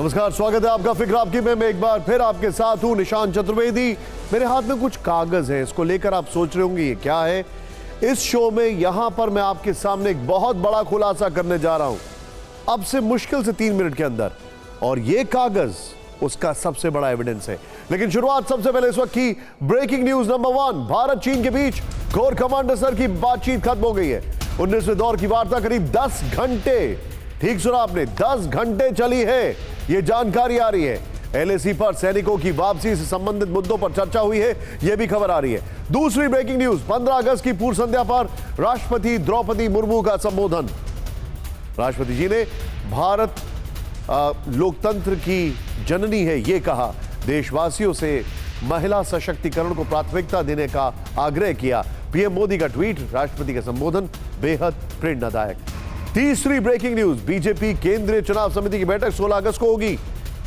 नमस्कार, स्वागत है आपका फिक्र आपकी में। मैं एक बार फिर आपके साथ हूं, निशान चतुर्वेदी। मेरे हाथ में कुछ कागज है, इसको लेकर आप सोच रहे होंगे ये क्या है। इस शो में यहां पर मैं आपके सामने एक बहुत बड़ा खुलासा करने जा रहा हूं, अब से मुश्किल से 3 मिनट के अंदर, और ये कागज उसका सबसे बड़ा एविडेंस है। लेकिन शुरुआत सबसे पहले इस वक्त की ब्रेकिंग न्यूज नंबर 1। भारत चीन के बीच कोर कमांडर स्तर की बातचीत खत्म हो गई है। 19वें दौर की वार्ता करीब 10 घंटे, ठीक सुना आपने, 10 घंटे चली है, यह जानकारी आ रही है। एलएसी पर सैनिकों की वापसी से संबंधित मुद्दों पर चर्चा हुई है, यह भी खबर आ रही है। दूसरी ब्रेकिंग न्यूज, 15 अगस्त की पूर्व संध्या पर राष्ट्रपति द्रौपदी मुर्मू का संबोधन। राष्ट्रपति जी ने भारत लोकतंत्र की जननी है ये कहा, देशवासियों से महिला सशक्तिकरण को प्राथमिकता देने का आग्रह किया। पीएम मोदी का ट्वीट, राष्ट्रपति का संबोधन बेहद प्रेरणादायक। तीसरी ब्रेकिंग न्यूज, बीजेपी केंद्रीय चुनाव समिति की बैठक 16 अगस्त को होगी।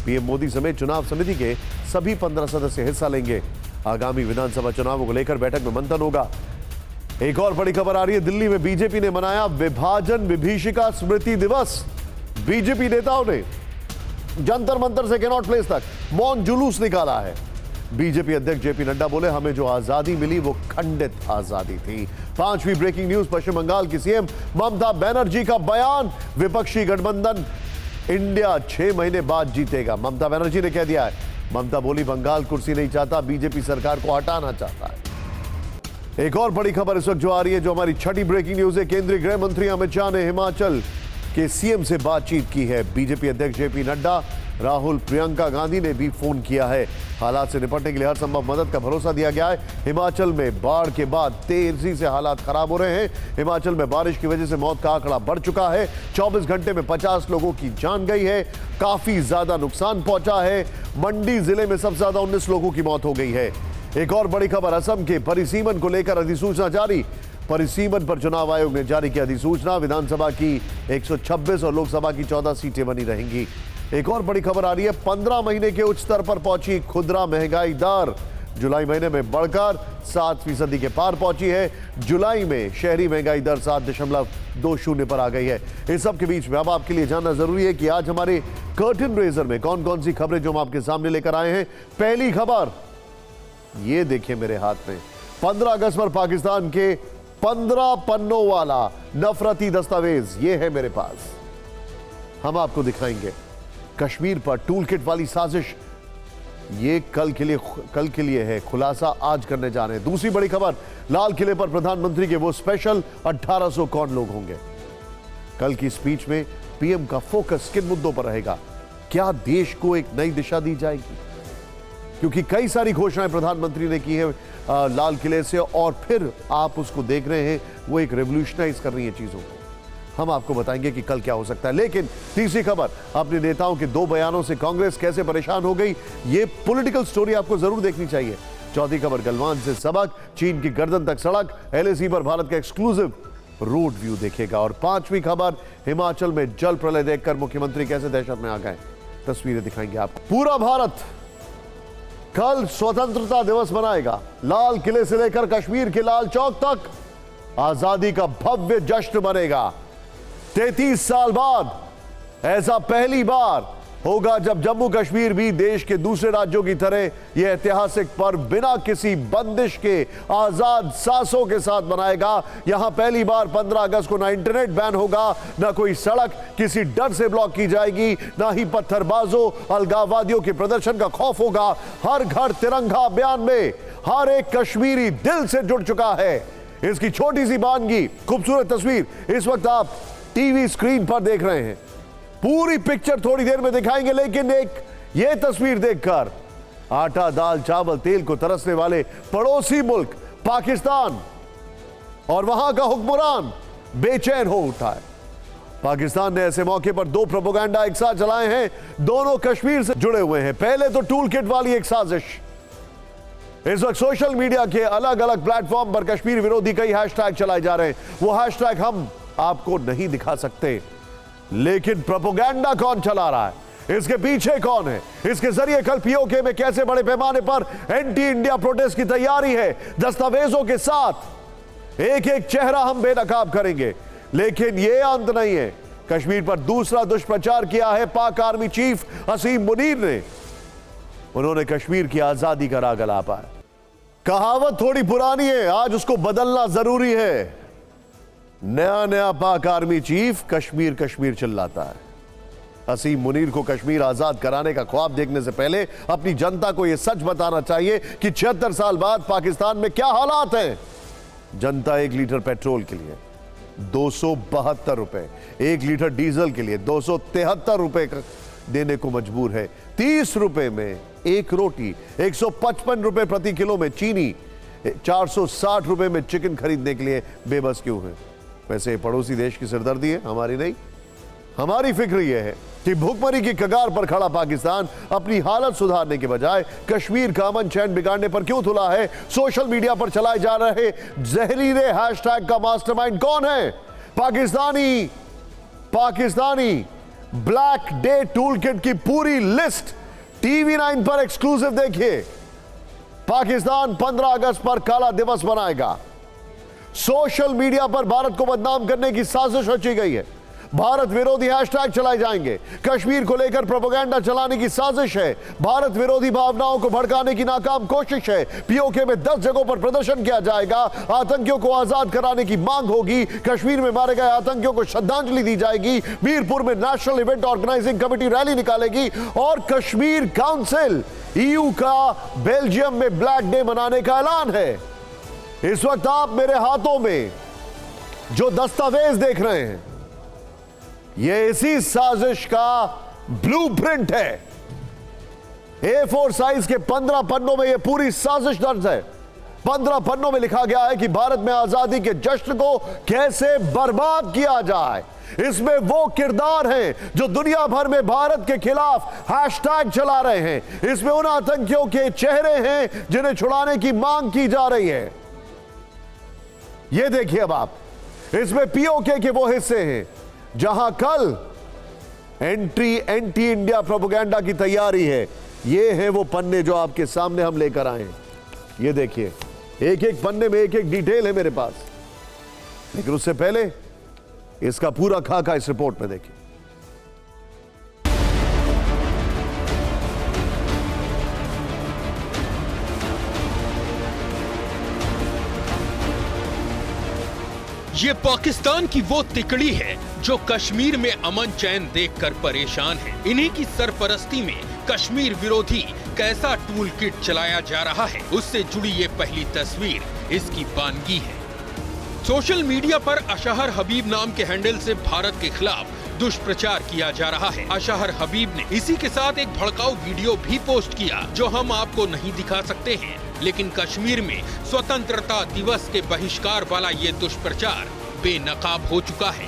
पीएम मोदी समेत चुनाव समिति के सभी 15 सदस्य हिस्सा लेंगे। आगामी विधानसभा चुनावों को लेकर बैठक में मंथन होगा। एक और बड़ी खबर आ रही है, दिल्ली में बीजेपी ने मनाया विभाजन विभीषिका स्मृति दिवस। बीजेपी नेताओं ने जंतर मंतर से कैनॉट प्लेस तक मौन जुलूस निकाला है। बीजेपी अध्यक्ष जेपी नड्डा बोले, हमें जो आजादी मिली वो खंडित आजादी थी। 5वीं ब्रेकिंग न्यूज, पश्चिम बंगाल की सीएम ममता बनर्जी का बयान, विपक्षी गठबंधन इंडिया 6 महीने बाद जीतेगा। ममता बनर्जी ने कह दिया है। ममता बोली, बंगाल कुर्सी नहीं चाहता, बीजेपी सरकार को हटाना चाहता है। एक और बड़ी खबर इस वक्त जो आ रही है, जो हमारी छठी ब्रेकिंग न्यूज है, केंद्रीय गृह मंत्री अमित शाह ने हिमाचल के सीएम से बातचीत की है। बीजेपी अध्यक्ष जेपी नड्डा, राहुल, प्रियंका गांधी ने भी फोन किया है। हालात से निपटने के लिए हर संभव मदद का भरोसा दिया गया है। हिमाचल में बाढ़ के बाद तेजी से हालात खराब हो रहे हैं। हिमाचल में बारिश की वजह से मौत का आंकड़ा बढ़ चुका है। 24 घंटे में 50 लोगों की जान गई है, काफी ज्यादा नुकसान पहुंचा है। मंडी जिले में सबसे ज्यादा 19 लोगों की मौत हो गई है। एक और बड़ी खबर, असम के परिसीमन को लेकर अधिसूचना जारी। परिसीमन पर चुनाव आयोग ने जारी की अधिसूचना। विधानसभा की 126 और लोकसभा की 14 सीटें बनी रहेंगी। एक और बड़ी खबर आ रही है, 15 महीने के उच्च स्तर पर पहुंची खुदरा महंगाई दर। जुलाई महीने में बढ़कर 7% के पार पहुंची है। जुलाई में शहरी महंगाई दर 7.20 पर आ गई है। इस सब के बीच में अब आपके लिए जानना जरूरी है कि आज हमारे कर्टन रेजर में कौन कौन सी खबरें जो हम आपके सामने लेकर आए हैं। पहली खबर ये देखिए मेरे हाथ में, 15 अगस्त पर पाकिस्तान के 15 पन्नों वाला नफरती दस्तावेज ये है मेरे पास, हम आपको दिखाएंगे। कश्मीर पर टूल किट वाली साजिश, ये कल के लिए है, खुलासा आज करने जा रहे हैं। दूसरी बड़ी खबर, लाल किले पर प्रधानमंत्री के वो स्पेशल 1800 कौन लोग होंगे। कल की स्पीच में पीएम का फोकस किन मुद्दों पर रहेगा? क्या देश को एक नई दिशा दी जाएगी? क्योंकि कई सारी घोषणाएं प्रधानमंत्री ने की है लाल किले से, और फिर आप उसको देख रहे हैं, वो एक रेवोल्यूशनाइज कर रही है चीजों को। हम आपको बताएंगे कि कल क्या हो सकता है। लेकिन तीसरी खबर, अपने नेताओं के 2 बयानों से कांग्रेस कैसे परेशान हो गई, ये पॉलिटिकल स्टोरी आपको जरूर देखनी चाहिए। चौथी खबर, गलवान से सबक, चीन की गर्दन तक सड़क, एलएसी पर भारत का एक्सक्लूसिव रोड व्यू देखेगा। और 5वीं खबर, हिमाचल में जल प्रलय देखकर मुख्यमंत्री कैसे दहशत में आ गए, तस्वीरें दिखाएंगे आपको। पूरा भारत कल स्वतंत्रता दिवस मनाएगा। लाल किले से लेकर कश्मीर के लाल चौक तक आजादी का भव्य जश्न बनेगा। 33 साल बाद ऐसा पहली बार होगा जब जम्मू कश्मीर भी देश के दूसरे राज्यों की तरह यह ऐतिहासिक पर्व बिना किसी बंदिश के आजाद सांसों के साथ मनाएगा। यहां पहली बार 15 अगस्त को ना इंटरनेट बैन होगा, ना कोई सड़क किसी डर से ब्लॉक की जाएगी, ना ही पत्थरबाजों अलगाववादियों के प्रदर्शन का खौफ होगा। हर घर तिरंगा अभियान में हर एक कश्मीरी दिल से जुड़ चुका है। इसकी छोटी सी बानगी, खूबसूरत तस्वीर इस वक्त आप टीवी स्क्रीन पर देख रहे हैं। पूरी पिक्चर थोड़ी देर में दिखाएंगे, लेकिन एक ये तस्वीर देखकर आटा, दाल, चावल, तेल को तरसने वाले पड़ोसी मुल्क पाकिस्तान और वहां का हुक्मरान बेचैन हो उठा है। पाकिस्तान ने ऐसे मौके पर 2 प्रोपेगेंडा एक साथ चलाए हैं, दोनों कश्मीर से जुड़े हुए हैं। पहले तो टूल किट वाली एक साजिश, इस वक्त सोशल मीडिया के अलग अलग प्लेटफॉर्म पर कश्मीर विरोधी कई हैशटैग चलाए जा रहे हैं। वो हैशटैग हम आपको नहीं दिखा सकते, लेकिन प्रोपेगेंडा कौन चला रहा है, इसके पीछे कौन है, इसके जरिए कल पीओके में कैसे बड़े पैमाने पर एंटी इंडिया प्रोटेस्ट की तैयारी है, दस्तावेजों के साथ एक एक चेहरा हम बेनकाब करेंगे। लेकिन यह अंत नहीं है, कश्मीर पर दूसरा दुष्प्रचार किया है पाक आर्मी चीफ असीम मुनीर ने। उन्होंने कश्मीर की आजादी का राग अलापा है। कहावत थोड़ी पुरानी है, आज उसको बदलना जरूरी है। नया नया पाक आर्मी चीफ कश्मीर कश्मीर चिल्लाता है। असीम मुनीर को कश्मीर आजाद कराने का ख्वाब देखने से पहले अपनी जनता को यह सच बताना चाहिए कि 76 साल बाद पाकिस्तान में क्या हालात हैं। जनता 1 लीटर पेट्रोल के लिए 272 रुपए, 1 लीटर डीजल के लिए 273 रुपए देने को मजबूर है। 30 रुपए में एक रोटी, 155 रुपए प्रति किलो में चीनी, 460 रुपए में चिकन खरीदने के लिए बेबस क्यों है? वैसे पड़ोसी देश की सिरदर्दी है, हमारी नहीं। हमारी फिक्र यह है कि भूखमरी की कगार पर खड़ा पाकिस्तान अपनी हालत सुधारने के बजाय कश्मीर का अमन चैन बिगाड़ने पर क्यों तुला है? सोशल मीडिया पर चलाए जा रहे जहरीले हैशटैग का मास्टरमाइंड कौन है? पाकिस्तानी ब्लैक डे टूलकिट की पूरी लिस्ट टीवी 9 पर एक्सक्लूसिव देखिए। पाकिस्तान 15 अगस्त पर काला दिवस मनाएगा। सोशल मीडिया पर भारत को बदनाम करने की साजिश रची गई है। भारत विरोधी हैशटैग चलाए जाएंगे। कश्मीर को लेकर प्रोपेगेंडा चलाने की साजिश है। भारत विरोधी भावनाओं को भड़काने की नाकाम कोशिश है। पीओके में 10 जगहों पर प्रदर्शन किया जाएगा। आतंकियों को आजाद कराने की मांग होगी। कश्मीर में मारे गए आतंकियों को श्रद्धांजलि दी जाएगी। मीरपुर में national event organising committee rally निकालेगी और कश्मीर काउंसिल EU का बेल्जियम में ब्लैक डे मनाने का ऐलान है। इस वक्त आप मेरे हाथों में जो दस्तावेज देख रहे हैं, यह इसी साजिश का ब्लूप्रिंट है। A4 साइज के 15 पन्नों में यह पूरी साजिश दर्ज है। 15 पन्नों में लिखा गया है कि भारत में आजादी के जश्न को कैसे बर्बाद किया जाए। इसमें वो किरदार हैं जो दुनिया भर में भारत के खिलाफ हैशटैग चला रहे हैं। इसमें उन आतंकियों के चेहरे हैं जिन्हें छुड़ाने की मांग की जा रही है। यह देखिए अब आप, इसमें पीओके के वो हिस्से हैं जहां कल एंटी इंडिया प्रोपेगेंडा की तैयारी है। ये है वो पन्ने जो आपके सामने हम लेकर आए हैं। ये देखिए, एक एक पन्ने में एक एक डिटेल है मेरे पास। लेकिन उससे पहले इसका पूरा खाका इस रिपोर्ट में देखिए। ये पाकिस्तान की वो तिकड़ी है जो कश्मीर में अमन चैन देखकर परेशान है। इन्हीं की सरपरस्ती में कश्मीर विरोधी कैसा टूल किट चलाया जा रहा है, उससे जुड़ी ये पहली तस्वीर इसकी बानगी है। सोशल मीडिया पर अशहर हबीब नाम के हैंडल से भारत के खिलाफ दुष्प्रचार किया जा रहा है। अशहर हबीब ने इसी के साथ एक भड़काऊ वीडियो भी पोस्ट किया जो हम आपको नहीं दिखा सकते हैं। लेकिन कश्मीर में स्वतंत्रता दिवस के बहिष्कार वाला ये दुष्प्रचार बेनकाब हो चुका है।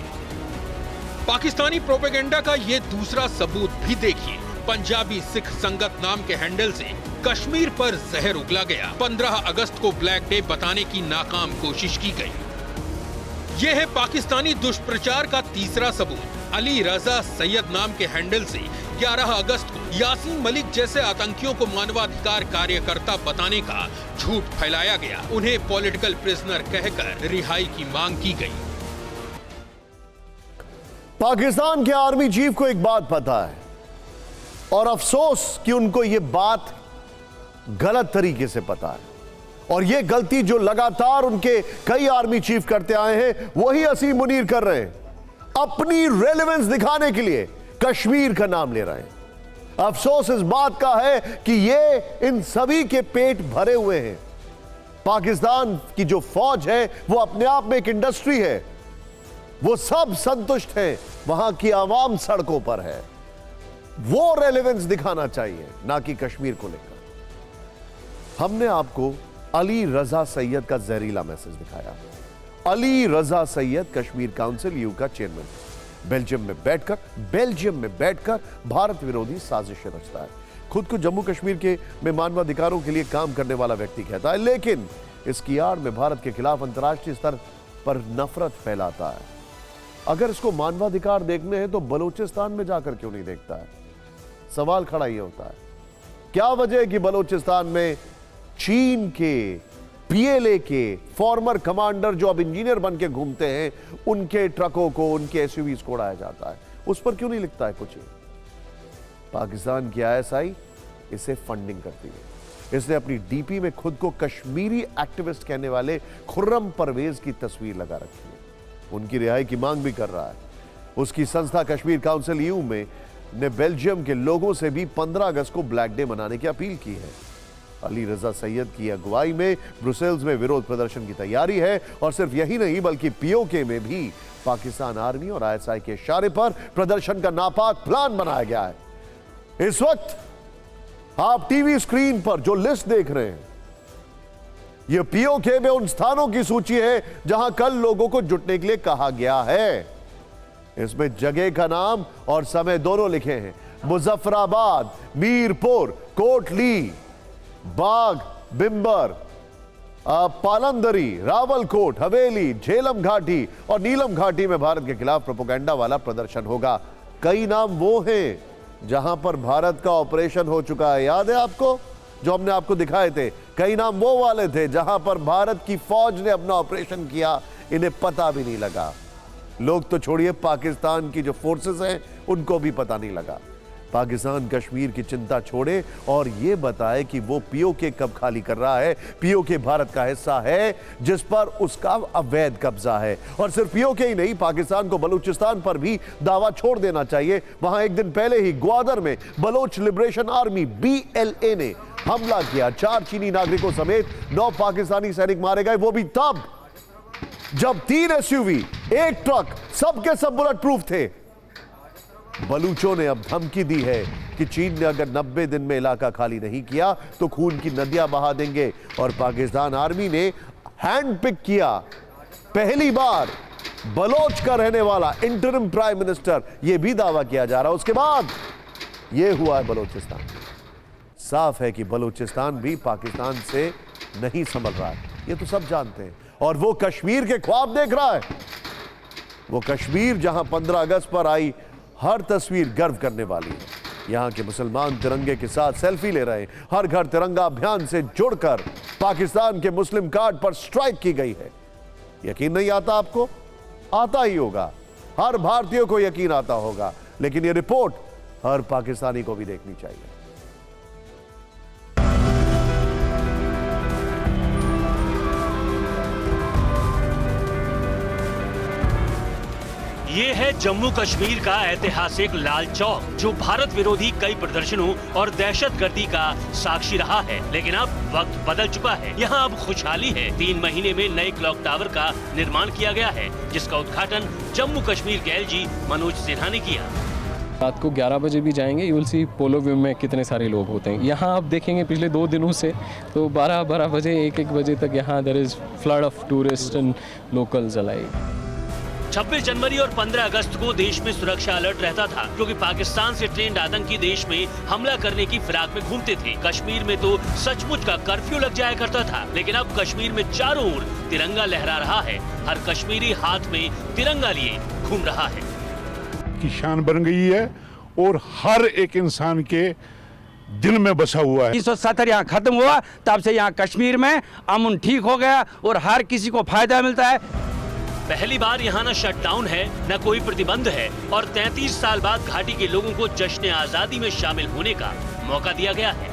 पाकिस्तानी प्रोपेगेंडा का ये दूसरा सबूत भी देखिए। पंजाबी सिख संगत नाम के हैंडल से कश्मीर पर जहर उगला गया। 15 अगस्त को ब्लैक डे बताने की नाकाम कोशिश की गई। ये है पाकिस्तानी दुष्प्रचार का तीसरा सबूत। अली रजा सैयद नाम के हैंडल से 11 अगस्त को यासीन मलिक जैसे आतंकियों को मानवाधिकार कार्यकर्ता बताने का झूठ फैलाया गया। उन्हें पॉलिटिकल प्रिजनर कहकर रिहाई की मांग की गई। पाकिस्तान के आर्मी चीफ को एक बात पता है और अफसोस कि उनको यह बात गलत तरीके से पता है। और यह गलती जो लगातार उनके कई आर्मी चीफ करते आए हैं, वही असीम मुनीर कर रहे हैं। अपनी रेलेवेंस दिखाने के लिए कश्मीर का नाम ले रहे हैं। अफसोस इस बात का है कि ये इन सभी के पेट भरे हुए हैं। पाकिस्तान की जो फौज है वो अपने आप में एक इंडस्ट्री है। वो सब संतुष्ट हैं, वहां की आवाम सड़कों पर है। वो रेलेवेंस दिखाना चाहिए, ना कि कश्मीर को लेकर। हमने आपको अली रजा सैयद का जहरीला मैसेज दिखाया। अली रजा सैयद कश्मीर काउंसिल EU का चेयरमैन, बेल्जियम में बैठकर भारत विरोधी साजिशें रचता है। खुद को जम्मू कश्मीर के में मानवाधिकारों के लिए काम करने वाला व्यक्ति कहता है, लेकिन इसकी आड़ में भारत के खिलाफ अंतर्राष्ट्रीय स्तर पर नफरत फैलाता है। अगर इसको मानवाधिकार देखने हैं तो बलूचिस्तान में जाकर क्यों नहीं देखता है? सवाल खड़ा ये होता है, क्या वजह है कि बलूचिस्तान में चीन के पीएलए के फॉर्मर कमांडर जो अब इंजीनियर बन के घूमते हैं, उनके ट्रकों को, उनके एसयूवीज को उड़ाया जाता है। उस पर क्यों नहीं लिखता है कुछ? पाकिस्तान की आईएसआई इसे फंडिंग करती है। इसने अपनी डीपी में खुद को कश्मीरी एक्टिविस्ट कहने वाले खुर्रम परवेज की तस्वीर लगा रखी है। उनकी रिहाई की मांग भी कर रहा है। उसकी संस्था कश्मीर काउंसिल ईयू में ने बेल्जियम के लोगों से भी 15 अगस्त को ब्लैक डे मनाने की अपील की है। अली रजा सैयद की अगुवाई में ब्रुसेल्स में विरोध प्रदर्शन की तैयारी है। और सिर्फ यही नहीं बल्कि पीओके में भी पाकिस्तान आर्मी और आईएसआई के इशारे पर प्रदर्शन का नापाक प्लान बनाया गया है। इस वक्त आप टीवी स्क्रीन पर जो लिस्ट देख रहे हैं, यह पीओके में उन स्थानों की सूची है जहां कल लोगों को जुटने के लिए कहा गया है। इसमें जगह का नाम और समय दोनों लिखे हैं। मुजफ्फराबाद, मीरपुर, कोटली, बाग, बिंबर, पालंदरी, रावलकोट, हवेली, झेलम घाटी और नीलम घाटी में भारत के खिलाफ प्रोपेगेंडा वाला प्रदर्शन होगा। कई नाम वो हैं जहां पर भारत का ऑपरेशन हो चुका है। याद है आपको, जो हमने आपको दिखाए थे? कई नाम वो वाले थे जहां पर भारत की फौज ने अपना ऑपरेशन किया, इन्हें पता भी नहीं लगा। लोग तो छोड़िए, पाकिस्तान की जो फोर्सेस हैं उनको भी पता नहीं लगा। पाकिस्तान कश्मीर की चिंता छोड़े और यह बताए कि वो पीओके कब खाली कर रहा है। पीओके भारत का हिस्सा है जिस पर उसका अवैध कब्जा है। और सिर्फ पीओके ही नहीं, पाकिस्तान को बलूचिस्तान पर भी दावा छोड़ देना चाहिए। वहां एक दिन पहले ही ग्वादर में बलोच लिबरेशन आर्मी BLA ने हमला किया। 4 चीनी नागरिकों समेत 9 पाकिस्तानी सैनिक मारे गए, वो भी तब जब 3 एसयूवी, 1 ट्रक, सबके सब बुलेट प्रूफ थे। बलूचों ने अब धमकी दी है कि चीन ने अगर 90 दिन में इलाका खाली नहीं किया तो खून की नदियां बहा देंगे। और पाकिस्तान आर्मी ने हैंड पिक किया, पहली बार बलोच का रहने वाला इंटरिम प्राइम मिनिस्टर, यह भी दावा किया जा रहा है। उसके बाद यह हुआ है बलोचिस्तान। साफ है कि बलोचिस्तान भी पाकिस्तान से नहीं संभल रहा है, यह तो सब जानते हैं। और वो कश्मीर के ख्वाब देख रहा है, वो कश्मीर जहां 15 अगस्त पर आई हर तस्वीर गर्व करने वाली है। यहां के मुसलमान तिरंगे के साथ सेल्फी ले रहे हैं। हर घर तिरंगा अभियान से जुड़कर पाकिस्तान के मुस्लिम कार्ड पर स्ट्राइक की गई है। यकीन नहीं आता आपको? आता ही होगा, हर भारतीय को यकीन आता होगा, लेकिन यह रिपोर्ट हर पाकिस्तानी को भी देखनी चाहिए। ये है जम्मू कश्मीर का ऐतिहासिक लाल चौक, जो भारत विरोधी कई प्रदर्शनों और दहशतगर्दी का साक्षी रहा है। लेकिन अब वक्त बदल चुका है। यहाँ अब खुशहाली है। 3 महीने में नए क्लॉक टावर का निर्माण किया गया है, जिसका उद्घाटन जम्मू कश्मीर के LG मनोज सिन्हा ने किया। रात को 11 बजे भी जाएंगे, you will see polo view में कितने सारे लोग होते हैं। यहाँ आप देखेंगे पिछले 2 दिनों से तो 12 बजे 1 बजे तक यहाँ there is flood of tourist and locals alike. 26 जनवरी और 15 अगस्त को देश में सुरक्षा अलर्ट रहता था, क्योंकि पाकिस्तान से ट्रेंड आतंकी देश में हमला करने की फिराक में घूमते थे। कश्मीर में तो सचमुच का कर्फ्यू लग जाया करता था। लेकिन अब कश्मीर में चारों ओर तिरंगा लहरा रहा है। हर कश्मीरी हाथ में तिरंगा लिए घूम रहा है। की शान बन गई है और हर एक इंसान के दिल में बसा हुआ है। 1970 यहाँ खत्म हुआ, तब से यहाँ कश्मीर में अमन ठीक हो गया और हर किसी को फायदा मिलता है। पहली बार यहाँ न शटडाउन है, न कोई प्रतिबंध है और 33 साल बाद घाटी के लोगों को जश्न आजादी में शामिल होने का मौका दिया गया है।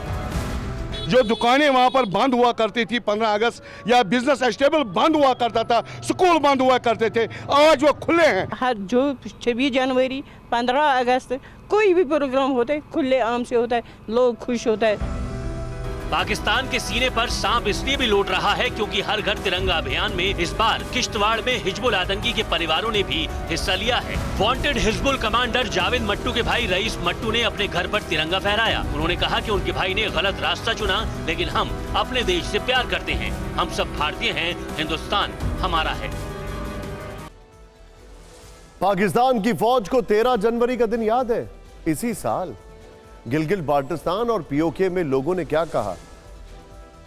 जो दुकानें वहाँ पर बंद हुआ करती थी 15 अगस्त, या बिजनेस एस्टेबल बंद हुआ करता था, स्कूल बंद हुआ करते थे, आज वो खुले हैं। हर जो 26 जनवरी, 15 अगस्त कोई भी प्रोग्राम होता है खुले आम से होता है, लोग खुश होता है। पाकिस्तान के सीने पर सांप इसलिए भी लौट रहा है क्योंकि हर घर तिरंगा अभियान में इस बार किश्तवाड़ में हिजबुल आतंकी के परिवारों ने भी हिस्सा लिया है। वांटेड हिजबुल कमांडर जावेद मट्टू के भाई रईस मट्टू ने अपने घर पर तिरंगा फहराया। उन्होंने कहा कि उनके भाई ने गलत रास्ता चुना, लेकिन हम अपने देश से प्यार करते हैं। हम सब भारतीय हैं, हिंदुस्तान हमारा है। पाकिस्तान की फौज को 13 जनवरी का दिन याद है। इसी साल गिलगित बाल्टिस्तान और पीओके में लोगों ने क्या कहा?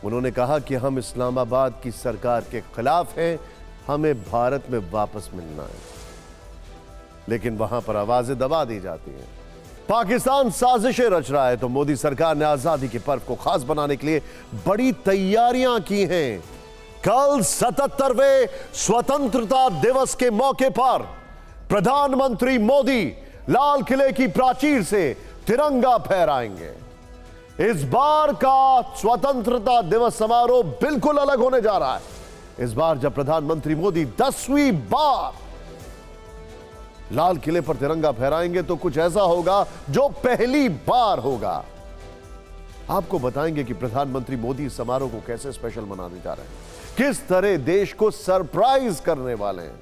उन्होंने कहा कि हम इस्लामाबाद की सरकार के खिलाफ हैं, हमें भारत में वापस मिलना है। लेकिन वहां पर आवाजें दबा दी जाती हैं। पाकिस्तान साजिशें रच रहा है तो मोदी सरकार ने आजादी के पर्व को खास बनाने के लिए बड़ी तैयारियां की हैं। कल 77वें स्वतंत्रता दिवस के मौके पर प्रधानमंत्री मोदी लाल किले की प्राचीर से तिरंगा फहराएंगे। इस बार का स्वतंत्रता दिवस समारोह बिल्कुल अलग होने जा रहा है। इस बार जब प्रधानमंत्री मोदी 10वीं बार लाल किले पर तिरंगा फहराएंगे तो कुछ ऐसा होगा जो पहली बार होगा। आपको बताएंगे कि प्रधानमंत्री मोदी इस समारोह को कैसे स्पेशल मनाने जा रहे हैं, किस तरह देश को सरप्राइज करने वाले हैं।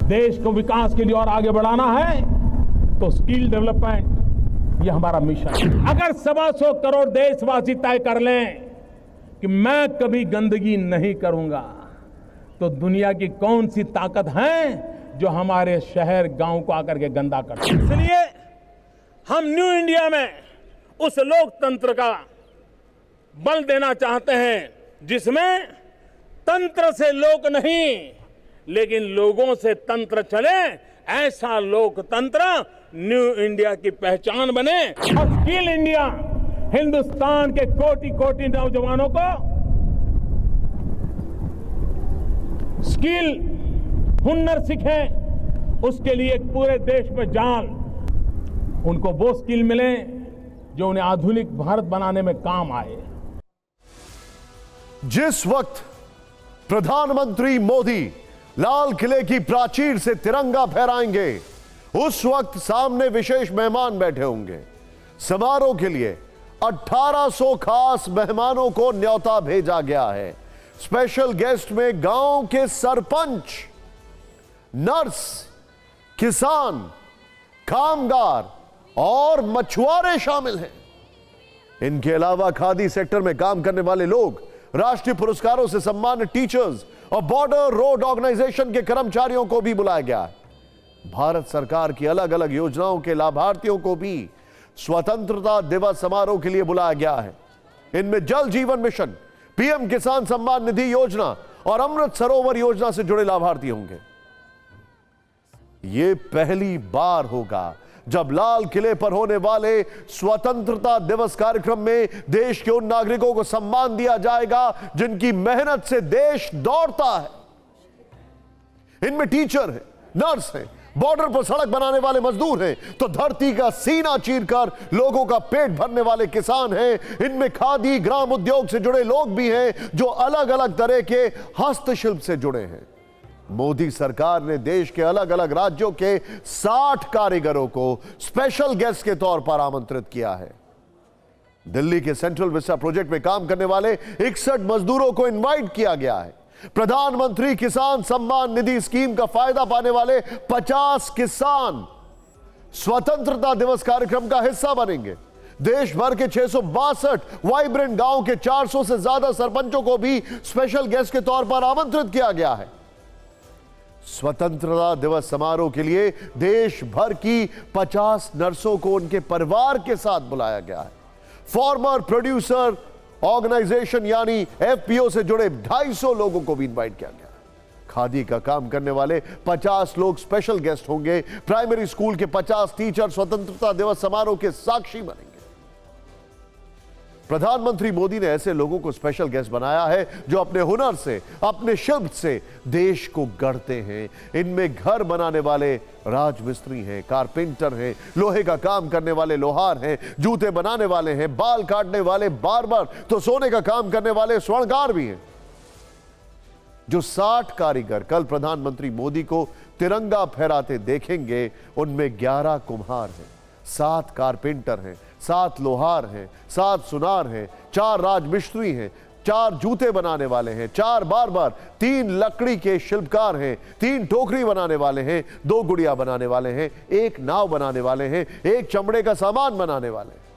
देश को विकास के लिए और आगे बढ़ाना है तो स्किल डेवलपमेंट ये हमारा मिशन है। अगर 125 करोड़ देशवासी तय कर लें कि मैं कभी गंदगी नहीं करूंगा तो दुनिया की कौन सी ताकत है जो हमारे शहर गांव को आकर के गंदा करती है। इसलिए हम न्यू इंडिया में उस लोकतंत्र का बल देना चाहते हैं जिसमें तंत्र से लोक नहीं लेकिन लोगों से तंत्र चले। ऐसा लोकतंत्र न्यू इंडिया की पहचान बने और स्किल इंडिया हिंदुस्तान के कोटि कोटि नौजवानों को स्किल हुनर सीखे, उसके लिए एक पूरे देश में जान उनको वो स्किल मिले जो उन्हें आधुनिक भारत बनाने में काम आए। जिस वक्त प्रधानमंत्री मोदी लाल किले की प्राचीर से तिरंगा फहराएंगे उस वक्त सामने विशेष मेहमान बैठे होंगे। समारोह के लिए 1800 खास मेहमानों को न्योता भेजा गया है। स्पेशल गेस्ट में गांव के सरपंच, नर्स, किसान, कामगार और मछुआरे शामिल हैं। इनके अलावा खादी सेक्टर में काम करने वाले लोग, राष्ट्रीय पुरस्कारों से सम्मानित टीचर्स और बॉर्डर रोड ऑर्गेनाइजेशन के कर्मचारियों को भी बुलाया गया है। भारत सरकार की अलग अलग योजनाओं के लाभार्थियों को भी स्वतंत्रता दिवस समारोह के लिए बुलाया गया है। इनमें जल जीवन मिशन, पीएम किसान सम्मान निधि योजना और अमृत सरोवर योजना से जुड़े लाभार्थी होंगे। यह पहली बार होगा जब लाल किले पर होने वाले स्वतंत्रता दिवस कार्यक्रम में देश के उन नागरिकों को सम्मान दिया जाएगा जिनकी मेहनत से देश दौड़ता है। इनमें टीचर हैं, नर्स हैं, बॉर्डर पर सड़क बनाने वाले मजदूर हैं, तो धरती का सीना चीरकर लोगों का पेट भरने वाले किसान हैं। इनमें खादी ग्राम उद्योग से जुड़े लोग भी हैं जो अलग अलग तरह के हस्तशिल्प से जुड़े हैं। मोदी सरकार ने देश के अलग अलग राज्यों के 60 कारीगरों को स्पेशल गेस्ट के तौर पर आमंत्रित किया है। दिल्ली के सेंट्रल विस्टा प्रोजेक्ट में काम करने वाले 61 मजदूरों को इनवाइट किया गया है। प्रधानमंत्री किसान सम्मान निधि स्कीम का फायदा पाने वाले 50 किसान स्वतंत्रता दिवस कार्यक्रम का हिस्सा बनेंगे। देश भर के 662 वाइब्रेंट गांव के 400 से ज्यादा सरपंचों को भी स्पेशल गेस्ट के तौर पर आमंत्रित किया गया है। स्वतंत्रता दिवस समारोह के लिए देश भर की 50 नर्सों को उनके परिवार के साथ बुलाया गया है। फॉर्मर प्रोड्यूसर ऑर्गेनाइजेशन यानी एफपीओ से जुड़े 250 लोगों को भी इनवाइट किया गया। खादी का काम करने वाले 50 लोग स्पेशल गेस्ट होंगे। प्राइमरी स्कूल के 50 टीचर स्वतंत्रता दिवस समारोह के साक्षी बनेंगे। प्रधानमंत्री मोदी ने ऐसे लोगों को स्पेशल गेस्ट बनाया है जो अपने हुनर से, अपने शिल्प से देश को गढ़ते हैं। इनमें घर बनाने वाले राजमिस्त्री हैं, कारपेंटर हैं, लोहे का काम करने वाले लोहार हैं, जूते बनाने वाले हैं, बाल काटने वाले बार्बर, तो सोने का काम करने वाले स्वर्णकार भी हैं। जो 60 कारीगर कल प्रधानमंत्री मोदी को तिरंगा फहराते देखेंगे उनमें 11 कुम्हार हैं, 7 कारपेंटर हैं, 7 लोहार हैं, 7 सुनार हैं, 4 राजमिस्त्री हैं, 4 जूते बनाने वाले हैं, 4 बार्बर, 3 लकड़ी के शिल्पकार हैं, 3 टोकरी बनाने वाले हैं, 2 गुड़िया बनाने वाले हैं, 1 नाव बनाने वाले हैं, 1 चमड़े का सामान बनाने वाले हैं।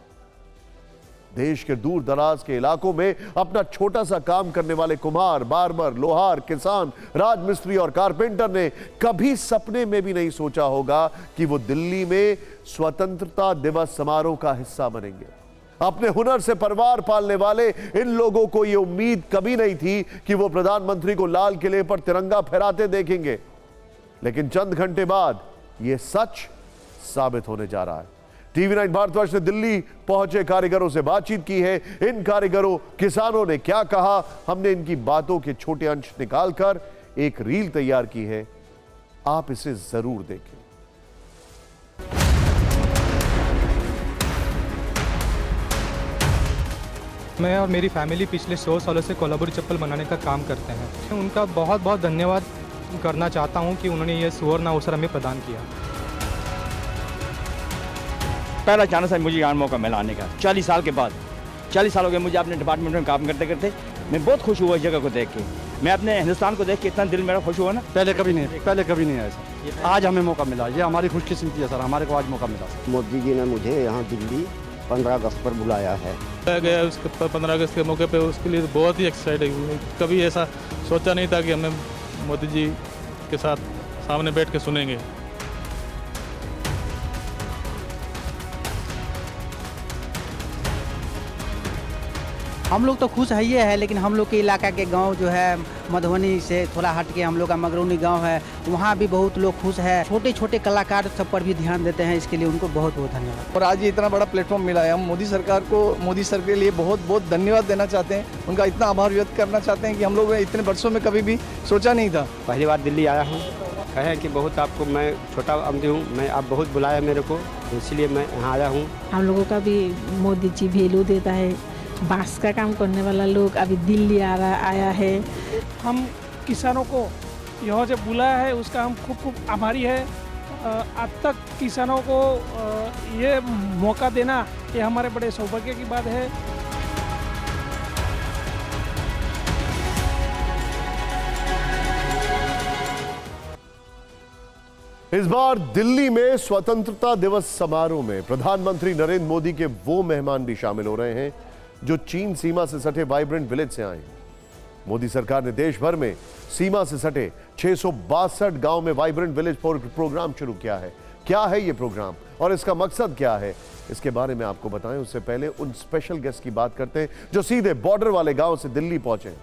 देश के दूर दराज के इलाकों में अपना छोटा सा काम करने वाले कुम्हार, बार्बर, लोहार, किसान, राजमिस्त्री और कारपेंटर ने कभी सपने में भी नहीं सोचा होगा कि वो दिल्ली में स्वतंत्रता दिवस समारोह का हिस्सा बनेंगे। अपने हुनर से परिवार पालने वाले इन लोगों को यह उम्मीद कभी नहीं थी कि वो प्रधानमंत्री को लाल किले पर तिरंगा फहराते देखेंगे, लेकिन चंद घंटे बाद यह सच साबित होने जा रहा है। TV9 भारतवर्ष ने दिल्ली पहुंचे कारीगरों से बातचीत की है। इन कारीगरों किसानों ने क्या कहा, हमने इनकी बातों के छोटे अंश निकालकर एक रील तैयार की है, आप इसे जरूर देखें। मैं और मेरी फैमिली पिछले 100 सालों से कोल्हापुरी चप्पल बनाने का काम करते हैं। उनका बहुत बहुत धन्यवाद करना चाहता हूं कि उन्होंने ये सुवर्ण अवसर हमें प्रदान किया। पहला चांस है मुझे यहाँ मौका मिला आने का 40 साल के बाद। 40 साल हो गए मुझे अपने डिपार्टमेंट में काम करते करते। मैं बहुत खुश हुआ इस जगह को देख के। मैं अपने हिंदुस्तान को देख के इतना दिल मेरा खुश हुआ ना, पहले कभी नहीं आया सर। आज हमें मौका मिला, ये हमारी खुशकिस्मती है सर, हमारे को आज मौका मिला। मोदी जी ने मुझे यहाँ दिल्ली 15 अगस्त पर बुलाया है। गया उसके 15 अगस्त के मौके पे, उसके लिए बहुत ही एक्साइटेड हुई। कभी ऐसा सोचा नहीं था कि हमें मोदी जी के साथ सामने बैठ के सुनेंगे। हम लोग तो खुश है ये है, लेकिन हम लोग के इलाका के गांव जो है मधुबनी से थोड़ा हट के हम लोग का मगरौनी गांव है, वहाँ भी बहुत लोग खुश है। छोटे छोटे कलाकार सब पर भी ध्यान देते हैं, इसके लिए उनको बहुत बहुत धन्यवाद। और आज ये इतना बड़ा प्लेटफॉर्म मिला है, हम मोदी सर के लिए बहुत बहुत धन्यवाद देना चाहते हैं। उनका इतना आभार व्यक्त करना चाहते हैं कि हम लोग इतने वर्षों में कभी भी सोचा नहीं था। पहली बार दिल्ली आया हूँ, कहे कि बहुत आपको मैं छोटा आदमी हूँ, मैं आप बहुत बुलाया मेरे को, इसलिए मैं यहाँ आया हूँ। हम लोगों का भी मोदी जी वैल्यू देता है। बांस का काम करने वाला लोग अभी दिल्ली आया है। हम किसानों को यहाँ से बुलाया है, उसका हम खूब आभारी है। अब तक किसानों को ये मौका देना ये हमारे बड़े सौभाग्य की बात है। इस बार दिल्ली में स्वतंत्रता दिवस समारोह में प्रधानमंत्री नरेंद्र मोदी के वो मेहमान भी शामिल हो रहे हैं जो चीन सीमा से सटे वाइब्रेंट विलेज से आए हैं। मोदी सरकार ने देश भर में सीमा से सटे 662 गांव में वाइब्रेंट विलेज प्रोग्राम शुरू किया है। क्या है ये प्रोग्राम और इसका मकसद क्या है, इसके बारे में आपको बताएं उससे पहले उन स्पेशल गेस्ट की बात करते हैं जो सीधे बॉर्डर वाले गांव से दिल्ली पहुंचे,